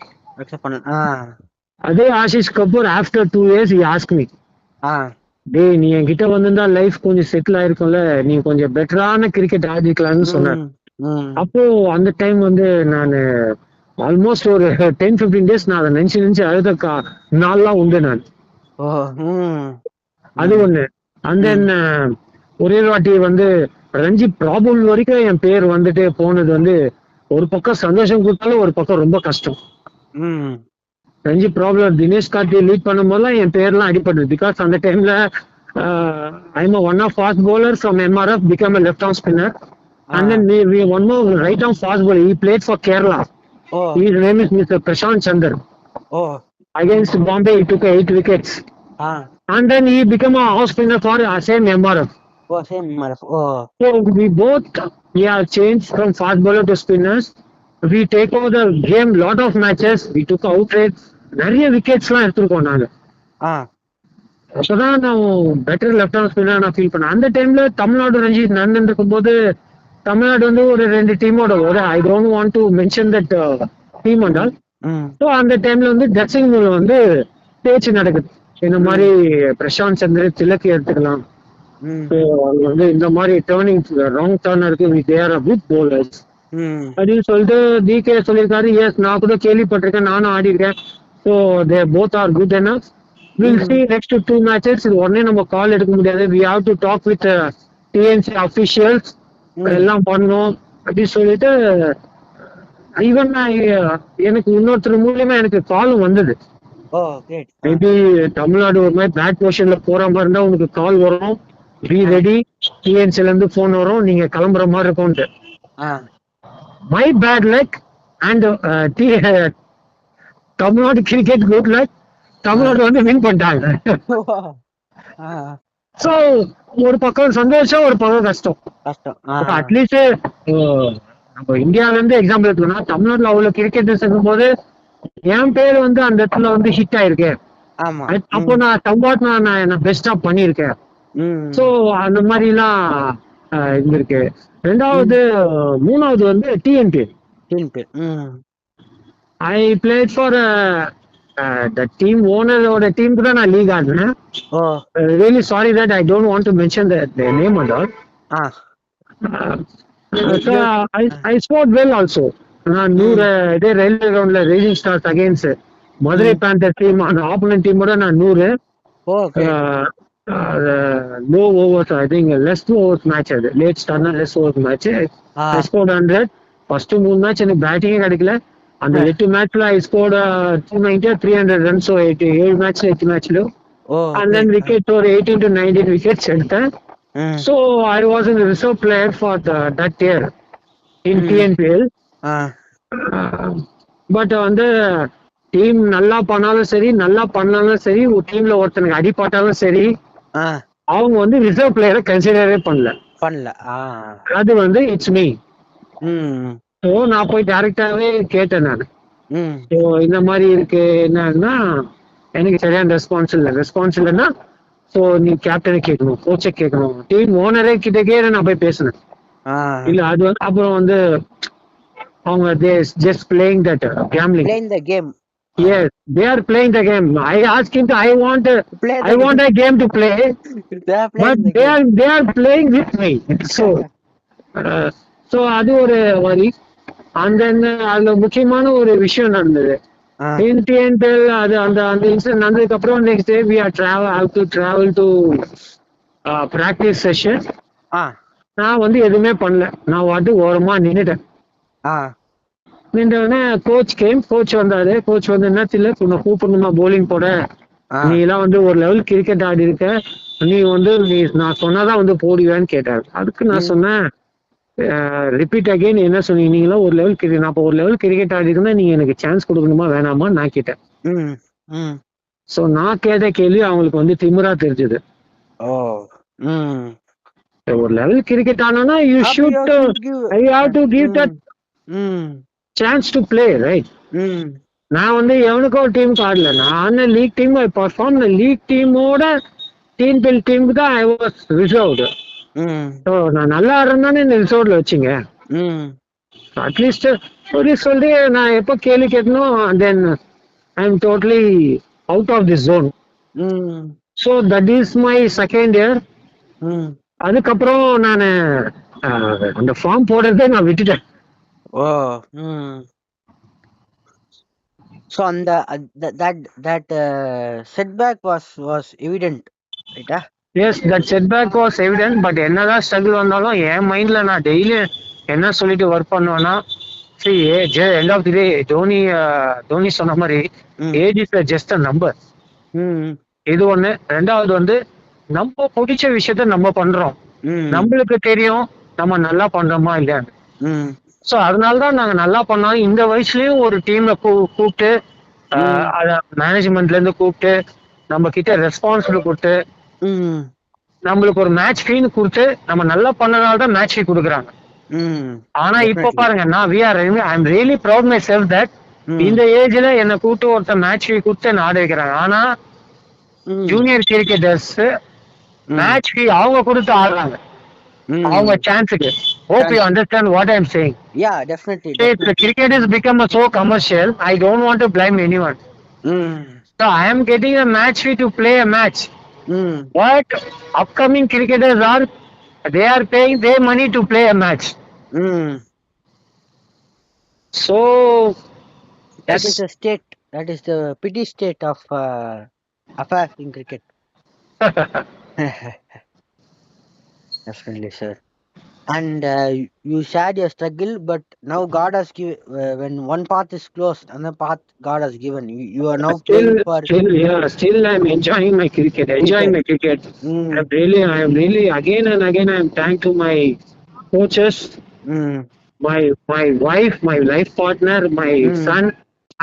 அதே Ashish Kapoor after 2 years he asked me, டேய் நீ என்கிட்ட வந்திருந்தா லைஃப் கொஞ்சம் செட்டில் ஆயிருக்கும்ல, நீ கொஞ்சம் பெட்டரான கிரிக்கெட் ஆடிக்கலாம்னு சொன்னேன். அப்போ அந்த டைம் வந்து நான் ஆல்மோஸ்ட் ஒரு 10-15 days நான் அதை நினைச்சு அழுத நாள்லாம் உண்டு நான். அது ஒண்ணு. அண்ட் தென் ஒரே வாட்டி வந்து ரஞ்சி ப்ராப்ளம் வரைக்கும் என் பேர் வந்துட்டு போனது வந்து ஒரு பக்கம் சந்தோஷம் கொடுத்தாலும் ஒரு பக்கம் ரொம்ப கஷ்டம். ரஞ்சி ப்ராப்ளம் தினேஷ் கார்த்தி லீட் பண்ணும் போதெல்லாம் என் பேர்லாம் அடிபடுது. பிகாஸ் அந்த டைம்ல I'm one of fast bowler from MRF became a left arm spinner. And then we one more right arm fast bowler. He played for Kerala. His name is Mr. Prashant Chandar. Against Bombay he took 8 wickets. And then he became a off spinner for same MRF. So we have changed from fast bowler to spinners. We take over the game, lot of matches. We took out rates. நிறைய விக்கெட்ஸ்லாம் எடுத்துருக்கோம் நாங்க. அப்பதான் நான் better left arm spinner நான் feel பண்ணேன். அந்த டைம்ல தமிழ்நாடு ரஞ்சி நடந்துருக்கும் போது தமிழ்நாடு வந்து ஒரு 2 டீமோட I don't want to mention that team and all. So அந்த டைம்ல வந்து ட்ரெஸ்ஸிங் ரூம்ல வந்து பேச்சு நடக்குது, இந்த மாதிரி பிரசாந்த் சந்திர திலக் எடுத்துக்கலாம், வந்து இந்த மாதிரி டேர்னிங் ராங் டர்ன் இருக்கு, தேர் ஆர் குட் bowlers அப்படின்னு சொல்லிட்டு டிகே சொல்லியிருக்காரு. எஸ் நான் கூட கேள்விப்பட்டிருக்கேன், நானும் ஆடி இருக்கேன். So they both are good enough. Will see next 2 matches. இது உடனே நம்ம கால் எடுக்க முடியாது. we have to talk with TNC officials. எல்லாம் பண்ணோம் அப்படின்னு சொல்லிட்டு ஈவன் எனக்கு இன்னொருத்தர் மூலியமா எனக்கு காலும் வந்தது. மேபி தமிழ்நாடு ஒரு மாதிரி பேட் பொசிஷன்ல போற மாதிரி இருந்தா உனக்கு கால் வரும், பி ரெடி, டிஎன்சில இருந்து போன் வரும், நீங்க கிளம்புற மாதிரி இருக்கும்ட்டு. My bad luck and Tamil Nadu cricket good luck, Tamil Nadu வந்து வின் பண்ணிட்டாங்க. சோ ஒரு பக்கம் சந்தோஷம், ஒரு பக்கம் கஷ்டம். அட்லீஸ்ட் நம்ம இந்தியால இருந்து எக்ஸாம்பிள் எடுத்துக்கணும், தமிழ்நாட்டுல அவ்வளவு கிரிக்கெட்டர்ஸ் இருக்கும் போது என் பேர் வந்து அந்த இடத்துல வந்து ஹிட் ஆயிருக்கேன். அப்போ நான் சம்பாட் நான் பெஸ்டா பண்ணிருக்கேன். சோ அந்த மாதிரி எல்லாம் இருந்திருக்கு. மூணாவது வந்து TNP. I played for the team ஓனரோட டீம் கூட நான் லீக் ஆடினேன். Oh Really sorry that I don't want to mention their name and all. Ah So I scored well also. நான் 100 இதே ரயில்வே கிரவுண்ட்ல racing stars against Madurai panther team, அந்த opponent டீமோட நான் 100 okay low overs, I think less overs match, அது late ஸ்டார்ட்னா less overs match. I scored 100. First 3 match எனக்கு பேட்டிங்கே கிடைக்கல. அந்த 8 மேட்ச்ல ஐ ஸ்கோர்ட் 290 300 ரன்ஸ். 7 மேட்ச்ல 8 மேட்ச்ல and then wicket ஒரு 18 to 19 wickets எடுத்தேன். So I was in the reserve player for that year in TNPL. But வந்து டீம் நல்லா பண்ணாலும் சரி, நல்லா பண்ணாலும் சரி, ஒரு டீம்ல ஒருத்தனுக்கு அடிபட்டாலும் சரி, அவங்க வந்து ரிசர்வ் பிளேயரை கன்சிடரே பண்ணல. அது வந்து இட்ஸ் மீ. ஸோ நான் போய் டைரக்டாவே கேட்டேன் நான். ஸோ இந்த மாதிரி இருக்கு, என்னன்னா எனக்கு சரியான ரெஸ்பான்ஸ் இல்லைன்னா ஸோ நீ கேப்டனை கேட்கணும், கோச்சை கேட்கணும், டீம் ஓனரே கிட்டக்கே நான் போய் பேசினேன். இல்ல அது வந்து அப்புறம் வந்து அவங்க just playing that gambling. Playing the game. Yes, they are playing the game. I asked him to, I want a game to play, but they are playing with me. So அது ஒரு வரி. And then அதுல முக்கியமான ஒரு விஷயம் நடந்தது. TNPL அது அந்த இன்சிடென்ட் நடந்ததுக்கு அப்புறம் next day we are travel to practice session. நான் வந்து எதுவுமே பண்ணல, நான் வாட்டு ஓரமா நின்னுட்டேன். நின்றவுடனே கோச் வந்தாரு. கோச் வந்து என்னத்துல கூப்பிடணுமா போலிங் போட, நீ எல்லாம் வந்து ஒரு லெவல் கிரிக்கெட் ஆடி இருக்க, நீ நான் சொன்னாதான் வந்து போடுவேன்னு கேட்டாரு. அதுக்கு நான் சொன்னேன், ரிப்பீட் அகைன் என்ன சொன்னீங்க, நீங்களாம் ஒரு லெவல் கிரிக்கெட், நான் ஒரு லெவல் கிரிக்கெட் ஆடி இருந்தா நீங்க எனக்கு சான்ஸ் கொடுக்கணுமா வேணாமா நான் கேட்டேன். சோ நான் கேட்ட கேள்வி அவங்களுக்கு வந்து திமிரா தெரிஞ்சது. ஒரு லெவல் கிரிக்கெட் ஆனா you should I have to give that chance to play, right? நான் வந்து எவனுக்கோ டீமுக்கு ஆடல, நான் league team I perform. League டீமோட TNPL டீமுக்கு தான் ஐ வாஸ் ரிசர்வ்டு. ஸோ நான் நல்லா ஆடுறேன்னு இந்த ரிசர்வ்ல வச்சுங்க. அட்லீஸ்ட் சொல்லி நான் எப்போ கேள்வி கேட்கணும், then I am totally out of this zone. So that is my second year. அதுக்கப்புறம் நான் அந்த ஃபார்ம் போடுறதே நான் விட்டுட்டேன். So on that setback was evident, right? Yes, that setback was evident. But என்னதான் ஸ்ட்ரகிள் வந்தாலும் என் மைண்ட்ல நான் டெய்லி என்ன சொல்லிட்டு ஒர்க் பண்ணுவேன்னா, end of the day Dhoni சொன்ன மாதிரி age is just a number. இது ஒண்ணு. ரெண்டாவது வந்து நம்ம பிடிச்ச விஷயத்த நம்ம பண்றோம், நம்மளுக்கு தெரியும் நம்ம நல்லா பண்றோமா இல்லையான்னு. சோ அதனாலதான் நாங்க நல்லா பண்ணோம். இந்த வயசுலயும் ஒரு டீம்ல கூப்பிட்டு மேனேஜ்மெண்ட்ல இருந்து கூப்பிட்டு நம்ம கிட்ட ரெஸ்பான்சிபிள் கொடுத்து நம்மளுக்கு ஒரு மேட்ச் ஃபீன்னு கொடுத்து நம்ம நல்லா பண்ணனால்தான் மேட்ச் ஃபீ கொடுக்குறாங்க. ஆனா இப்ப பாருங்க, நான் I am really proud my self that இந்த ஏஜ்ல என்ன கூப்பிட்டு ஒருத்தர் மேட்ச் ஃபீ கொடுத்து என்ன ஆட வைக்கிறாங்க. ஆனா ஜூனியர் கிரிக்கெட்டர்ஸ் மேட்ச் ஃபீ அவங்க கொடுத்து ஆடுறாங்க அவங்க சான்ஸுக்கு. Hope you understand what I am saying. Yeah, definitely. The cricket has become so commercial. I don't want to blame anyone. So I am getting a match fee to play a match. What upcoming cricketers they are paying their money to play a match. So that is the state. That is the pity state of affairs in cricket. Definitely, sir. And you shared your struggle, but now God has given, when one path is closed, another path God has given. You are now still I'm enjoying my cricket. I am really again and again I am thankful to my coaches, my wife, my life partner, my son,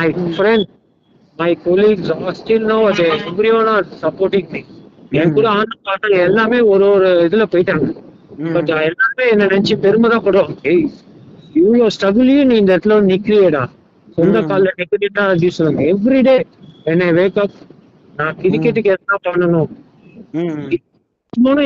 my friend, my colleagues are still now everyone are supporting me. என் கூட ஆண்டு பாட்டு எல்லாமே ஒரு இதுல போயிட்டாங்க. But எல்லாமே என்ன நினைச்சு பெருமைதான் படுவோம். இவ்வளவு ஸ்ட்ரகிளையும் நீ இந்த இடத்துல நிக்கிறியடா, சொந்த கால நிக்கிறீட்டா அப்படின்னு சொல்லுவாங்க. எவ்ரிடே என்னை வேக் அப், நான் கிரிக்கெட்டுக்கு என்ன பண்ணணும்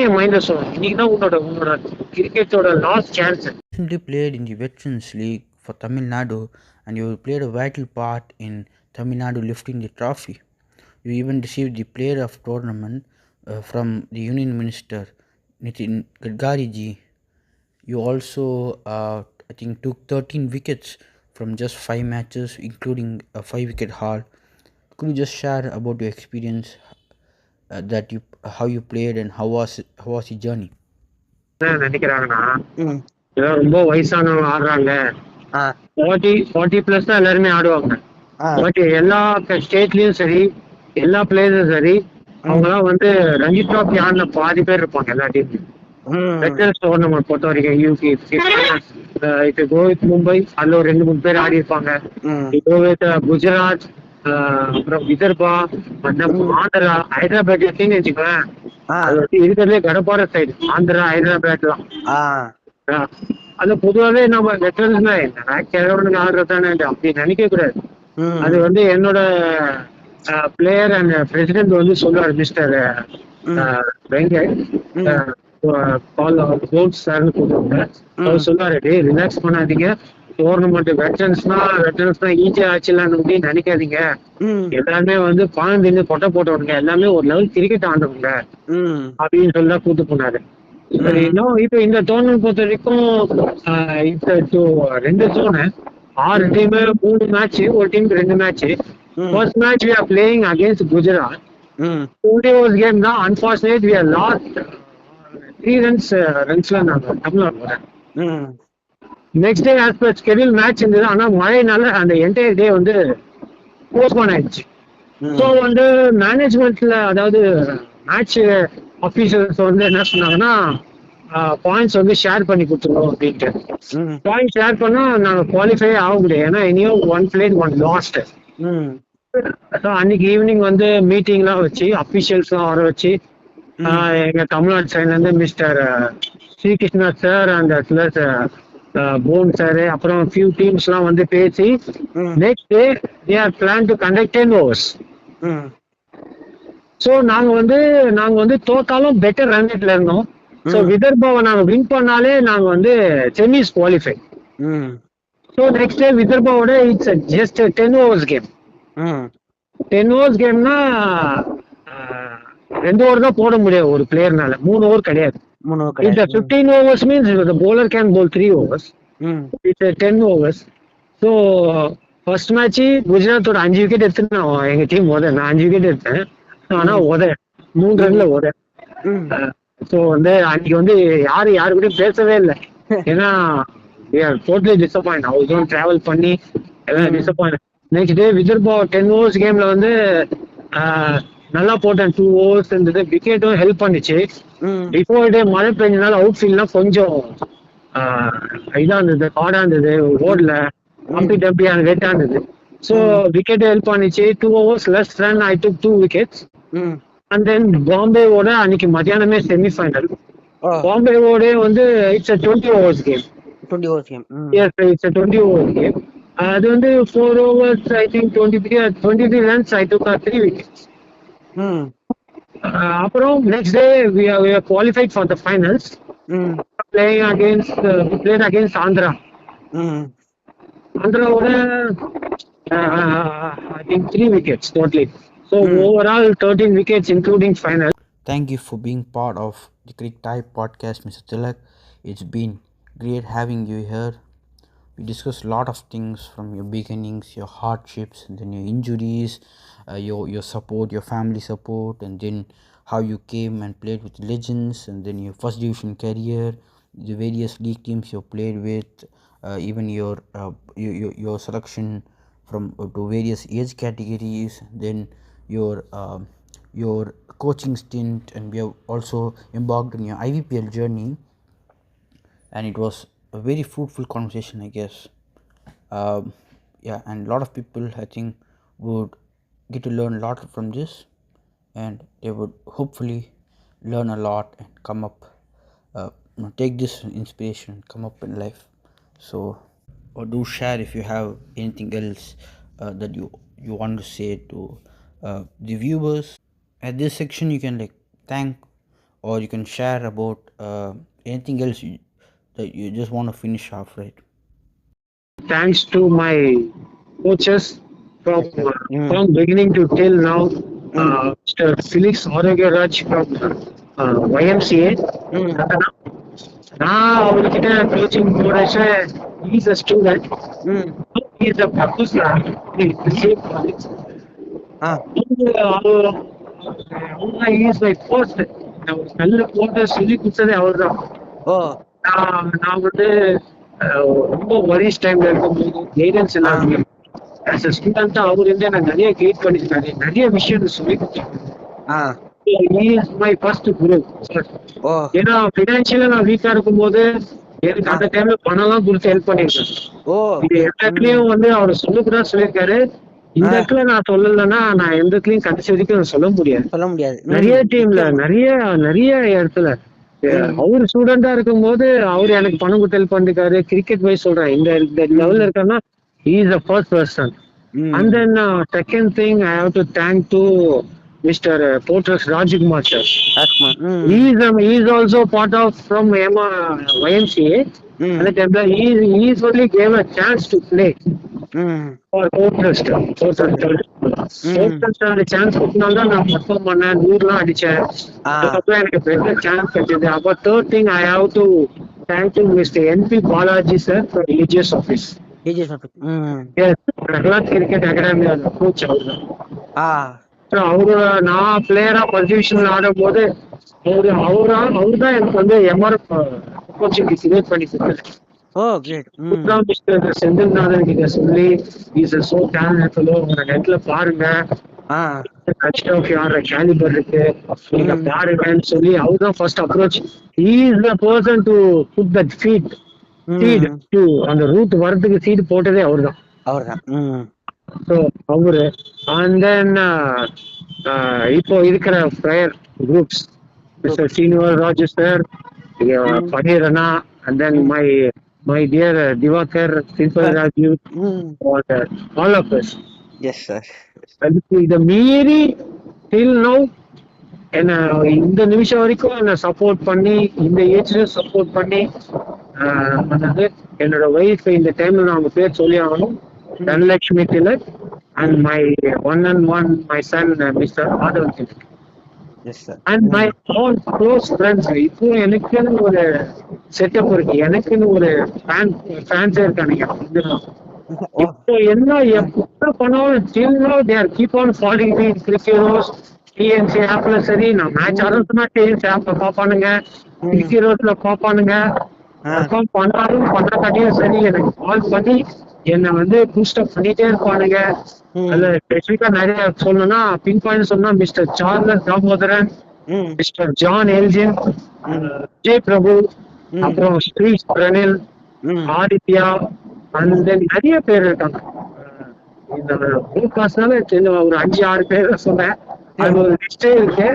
என் மைண்ட்ல சொல்லுவேன். இன்னைக்குதான் உன்னோட கிரிக்கெட்டோட last chance. Recently played in the Veterans League for Tamil Nadu, and you played a vital part in Tamil Nadu lifting the trophy. You even received the player of tournament from the Union Minister Nitin Gadkari ji. You also, I think, took 13 wickets from just 5 matches, including a 5-wicket haul. Could you just share about your experience, that you how you played and how was the journey? என்ன நினைக்கிறாங்கன்னா ம் ஏதோ ரொம்ப வயசானவங்க ஆடுறாங்க, ஆ 40 plus தான் எல்லாருமே ஆடுவாங்க. ஆ பட் எல்லா ஸ்டேட்லயும் சரி, எல்லா பிளேயர்ஸும் சரி, அவங்க எல்லாம் வந்து ரஞ்சி டிராஃபி ஆடின பாதி பேர் இருப்பாங்க எல்லா டீம்லயும். வெட்டரன்ஸ் டோர்னமெண்ட் பொறுத்த வரைக்கும் யூகே இப்போ கோவித் மும்பை அதுல ஒரு 2-3 பேர் ஆடி இருப்பாங்க. கோவித் குஜராத், அப்புறம் விதர்பா, ஆந்திரா, ஹைதராபாத் எடுத்தீங்கன்னு வச்சுக்கோங்க, அது வந்து இருக்கிறதுலே கடப்பார சைடு ஆந்திரா ஹைதராபாத்லாம். அது பொதுவாகவே நம்ம வெட்டரன்ஸ் தான் என்ன கிழவனுக்கு ஆடுறதானே அப்படி நினைக்க கூடாது. அது வந்து என்னோட பிளேயர் அண்ட் பிரசிடென்ட் வந்து சொல்லுவார், மிஸ்டர் வெங்கட் சார்னு கூப்பிடுவாங்க. அவர் சொல்லுவாரு, ரிலாக்ஸ் பண்ணாதீங்க, டோர்னமெண்ட் வெட்டரன்ஸ் தான் ஈஸியா ஆச்சுலான்னு அப்படின்னு நினைக்காதீங்க, எல்லாருமே வந்து பாண்டின்னு கொட்டை போட்டவங்க, எல்லாமே ஒரு லெவல் கிரிக்கெட் ஆண்டவங்க அப்படின்னு சொல்லி கூட்டு போனாரு. சரி, இன்னும் இப்ப இந்த டோர்னமெண்ட் பொறுத்த வரைக்கும் ரெண்டு ஜோனு, 6 டீம், 3 மேட்ச், ஒரு டீமுக்கு 2 match. First match we are playing against Gujarat. 2 overs game தான். Unfortunately we are lost 3 runsல நாங்க Tamil Nadu. Next day as per schedule match இருந்தது, ஆனா மழைனால அந்த என்டையர் டே வந்து போஸ்ட்போன் ஆயிடுச்சு. ஸோ வந்து மேனேஜ்மெண்ட்ல, அதாவது மேட்ச் அபிஷியல்ஸ் வந்து என்ன சொன்னாங்கன்னா, பாயிண்ட்ஸ் வந்து ஷேர் பண்ணி கொடுத்துருவோம் அப்படின்ட்டு. பாயிண்ட் ஷேர் பண்ணா நாங்க குவாலிஃபை ஆக முடியாது, ஏன்னா இனியும் 1 played 1 lost. ஸோ அன்னைக்கு ஈவினிங் வந்து மீட்டிங்லாம் வச்சு அபிஷியல்ஸ்லாம் வர வச்சு, எங்க தமிழ்நாடு சைட்ல இருந்து mister Srikrishna sir and plus phone sir, அப்புறம் ஃபியூ டீம்ஸ்லாம் வந்து பேசி next day they are plan to conduct 10 overs. So நாங்க வந்து தோத்தாலும் பெட்டர் ரன் ரேட்ல இருந்தோம். ஸோ விதர்பாவை நாங்க வின் பண்ணாலே நாங்க வந்து semis qualify. So next day விதர்பாவோட it's just 10 overs game. 10 overs கேம்னா 2 over தான் போட முடியாது ஒரு பிளேயர்னால, 3 over கிடையாது. இந்த 15 overs means the bowler can bowl 3 overs. It's 10 overs. So first match குஜராத்தோட 5 விக்கெட் எடுத்துன்னு எங்க டீம் நான் 5 விக்கெட் எடுத்தேன், ஆனா 3 ரன்ல ஸோ வந்து அன்னைக்கு வந்து யாரு கூட பேசவே இல்லை, ஏன்னா டோட்டலி டிசப்பாயிண்ட். அவரும் டிராவல் பண்ணி எல்லாம் disappoint. Next day Vidarbha 10 overs கேம்ல வந்து நல்லா போட்டேன், 2 overs இருந்தது, விக்கெட்டும் ஹெல்ப் பண்ணிச்சு. பிஃபோர் டே மழை பெஞ்சனால அவுட் ஃபீல்ட்லாம் கொஞ்சம் இதா இருந்தது, ஹார்டா இருந்தது, ரோட்ல டம்பியான வெட்டா இருந்தது. ஸோ விக்கெட் ஹெல்ப் பண்ணிச்சு. 2 overs less run, I took 2 wickets. And then பாம்பேவோட அன்னைக்கு மத்தியானமே செமிஃபைனல். பாம்பேவோட வந்து it's 20 overs game. 20 overs game. Yes, it's a 20 overs game. அது வந்து 4 overs, I think 23 runs, I took 3 wickets. அப்புறம் next day we are qualified for the finals. We played against Andhra. Andhraவோட I think 3 wickets totally. So overall 13 wickets including final. Thank you for being part of the Cricket Type podcast, Mr. Tilak. It's been great having you here. We discussed a lot of things, from your beginnings, your hardships, and then your injuries, your support, your family support, and then how you came and played with legends, and then your first division career, the various league teams you played with, even your selection from to various age categories, then your coaching stint, and we have also embarked on your IVPL journey, and it was a very fruitful conversation, I guess. And a lot of people, I think, would get to learn a lot from this, and they would hopefully learn a lot and come up, take this inspiration, come up in life. So, or do share if you have anything else that you want to say to the viewers. At this section you can thank, or you can share about anything else that you just want to finish off, right? Thanks to my coaches from beginning to till now. Mr. Felix Orogaraj from YMCA. நான் அவர்கிட்ட coaching போறச்ச is a student is a professor same college is my first நல்ல போட்ட சொல்லி கொடுத்ததே அவர் தான். நான் வந்து ரொம்ப வரிஸ் டைம்ல இருக்கும்போது கைடன்ஸ் எல்லாம் ஆஸ் அ ஸ்டூடெண்டா அவர் இருந்து எனக்கு நிறைய கைட் பண்ணிருக்காரு, நிறைய விஷயம் சொல்லி கொடுத்தாங்க. மை ஃபர்ஸ்ட் குரு. ஏன்னா பினான்சியலா நான் வீக்கா இருக்கும்போது எனக்கு அந்த டைம்ல பணம் எல்லாம் கொடுத்து ஹெல்ப் பண்ணிருக்கேன். இது எல்லாத்துலயும் வந்து அவர் சொல்லக்கூடாது சொல்லியிருக்காரு. இந்த இடத்துல நான் சொல்லலைன்னா நான் எந்த இடத்துலயும் கடைசி வரைக்கும் சொல்ல முடியாது. நிறைய டீம்ல நிறைய இடத்துல அவரு ஸ்டூடெண்டா இருக்கும் போது அவரு எனக்கு பணம் கொடுத்து ஹெல்ப் பண்ணிருக்காரு. கிரிக்கெட் வைஸ் சொல்றேன், இந்த லெவல்ல இருக்காருன்னா he is the first person. And then second thing I have to thank to Mr. Portras Rajkumar sir. He is also part of from YMCA. And he is only gave a chance to play for Portras. Portras அந்த chance கொடுத்தனால தான் நான் perform பண்ணேன், 100 அடிச்சேன். அதுக்கப்புறம் எனக்கு பெரிய chance கிடைச்சது. அப்போ third thing I have to thank to mister NP Balaji sir from AGS office. Cricket academy coach அவரு நான் பிளேயரா பர்டிவிஷன்ல ஆடும் போது அவருதான் எனக்கு வந்து MRF கோச்சிங் கிரியேட் பண்ணி கொடுத்தாரு. செந்தில்நாதன் கிட்ட சொல்லி இஸ் சோ டேலண்ட் ஃபெலோ, உங்க நெட்ல பாருங்க கேலிபர் இருக்கு நீங்க பாருங்கன்னு சொல்லி அவர்தான் first approach. He is the person to put that feet seat to அந்த ரூட் வரதுக்கு சீட் போட்டதே அவர்தான். அவரு அண்ட் தென் இப்போ இருக்கிற பிரேயர் குரூப்ஸ் மிஸ்டர் சீனிவார் ராஜேஷ் சார், பனீர் அண்ணா, and then my dear Diwakar, simple Rajiv, all of us. Yes sir. இதை மீறி டில் நவ் என்ன இந்த நிமிஷம் வரைக்கும் என்ன சப்போர்ட் பண்ணி இந்த ஏஜ்ல சப்போர்ட் பண்ணி பண்ணது என்னோட ஒய்ஃப். இந்த டைம்ல நான் அவங்க பேர் சொல்லி ஆகணும், Dhanalakshmi Tilak, and my one and one my son mister Aadhavan Tilak, and my all close friends. இப்போ எனக்குன்னு ஒரு செட்டப் இருக்கு, எனக்குன்னு ஒரு ஃபேன்ஸே இருக்கானுங்க. இப்போ என்ன எப்ப பண்ணாலும் till now they are keep on following me cricket TNC ஆப்ல. சரி நான் மேட்ச் ஆடுறதுனா TNC ஆப்ல பாப்பானுங்க, cricket பாப்பானுங்க. பண்ணாலும் பண்ணாட்டியும் சரி எனக்கு கால் பண்ணி என்னை வந்து பூஸ்டப் பண்ணிட்டே இருப்பானுங்க. அதுல ஸ்பெசிஃபிக்கா நிறைய சொல்லணும்னா பின் பாயிண்ட் சொன்னா mister Charles Damodaran, mister John Elgin, Vijay Prabhu, அப்புறம் ஸ்ரீ பிரனில், ஆதித்யா, அண்ட் தென் நிறைய பேர் இருக்காங்க. இந்த போட்காஸ்ட்னால ஒரு 5-6 பேர் சொன்னேன். அது ஒரு லிஸ்டே இருக்கு,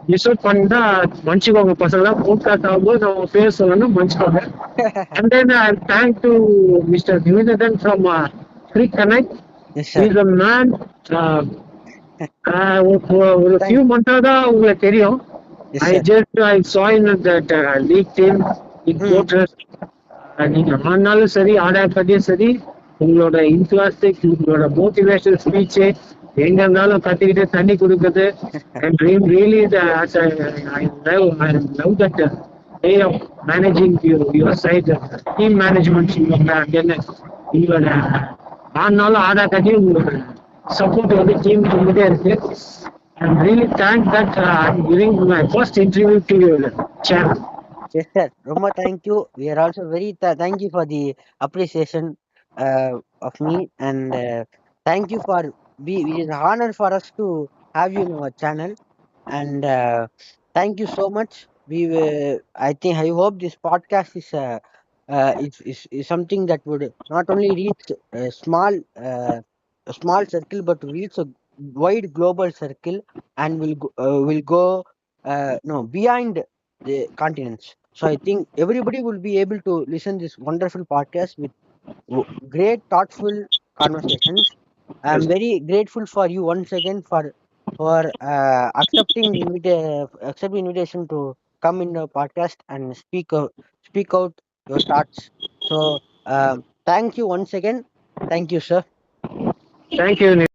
மிஸ்அவுட் பண்ணிட்டா மன்னிச்சுக்கோங்க பசங்க. போட்காஸ்ட் ஆகும்போது நம்ம பேர் சொல்லணும், மன்னிச்சுக்கோங்க. And then I thank to mister Nivedan from Cric Connect. Is a man. ஒரு ஃபியூ மந்த்தா தான் உங்களுக்கு தெரியும். I saw in that league team in Portras. நீங்க ஆனாலும் சரி ஆடாட்டியும் சரி உங்களோட இன்ஃபிளாஸ்டிக், உங்களோட மோட்டிவேஷனல் ஸ்பீச் எங்க இருந்தாலும் கத்திக்கிட்டு தண்ணி கொடுக்குறது. And really I love that way of managing your side, team management. உங்களோட ஆனாலும் ஆடாட்டியும் உங்களோட சப்போர்ட் வந்து டீம் இருந்துட்டே இருக்கு. I'm really thank that I'm giving my first interview to your channel. Yes sir, Roma, thank you. We are also very thank you for the appreciation of me, and thank you for it is an honor for us to have you in our channel, and thank you so much. I hope this podcast is something that would not only reach a small circle but reach a wide global circle, and will go beyond the continents. So I think everybody will be able to listen this wonderful podcast with great thoughtful conversations. I am very grateful for you once again for accepting invitation to come in the podcast and speak out your thoughts. So thank you once again. Thank you, sir. Thank you.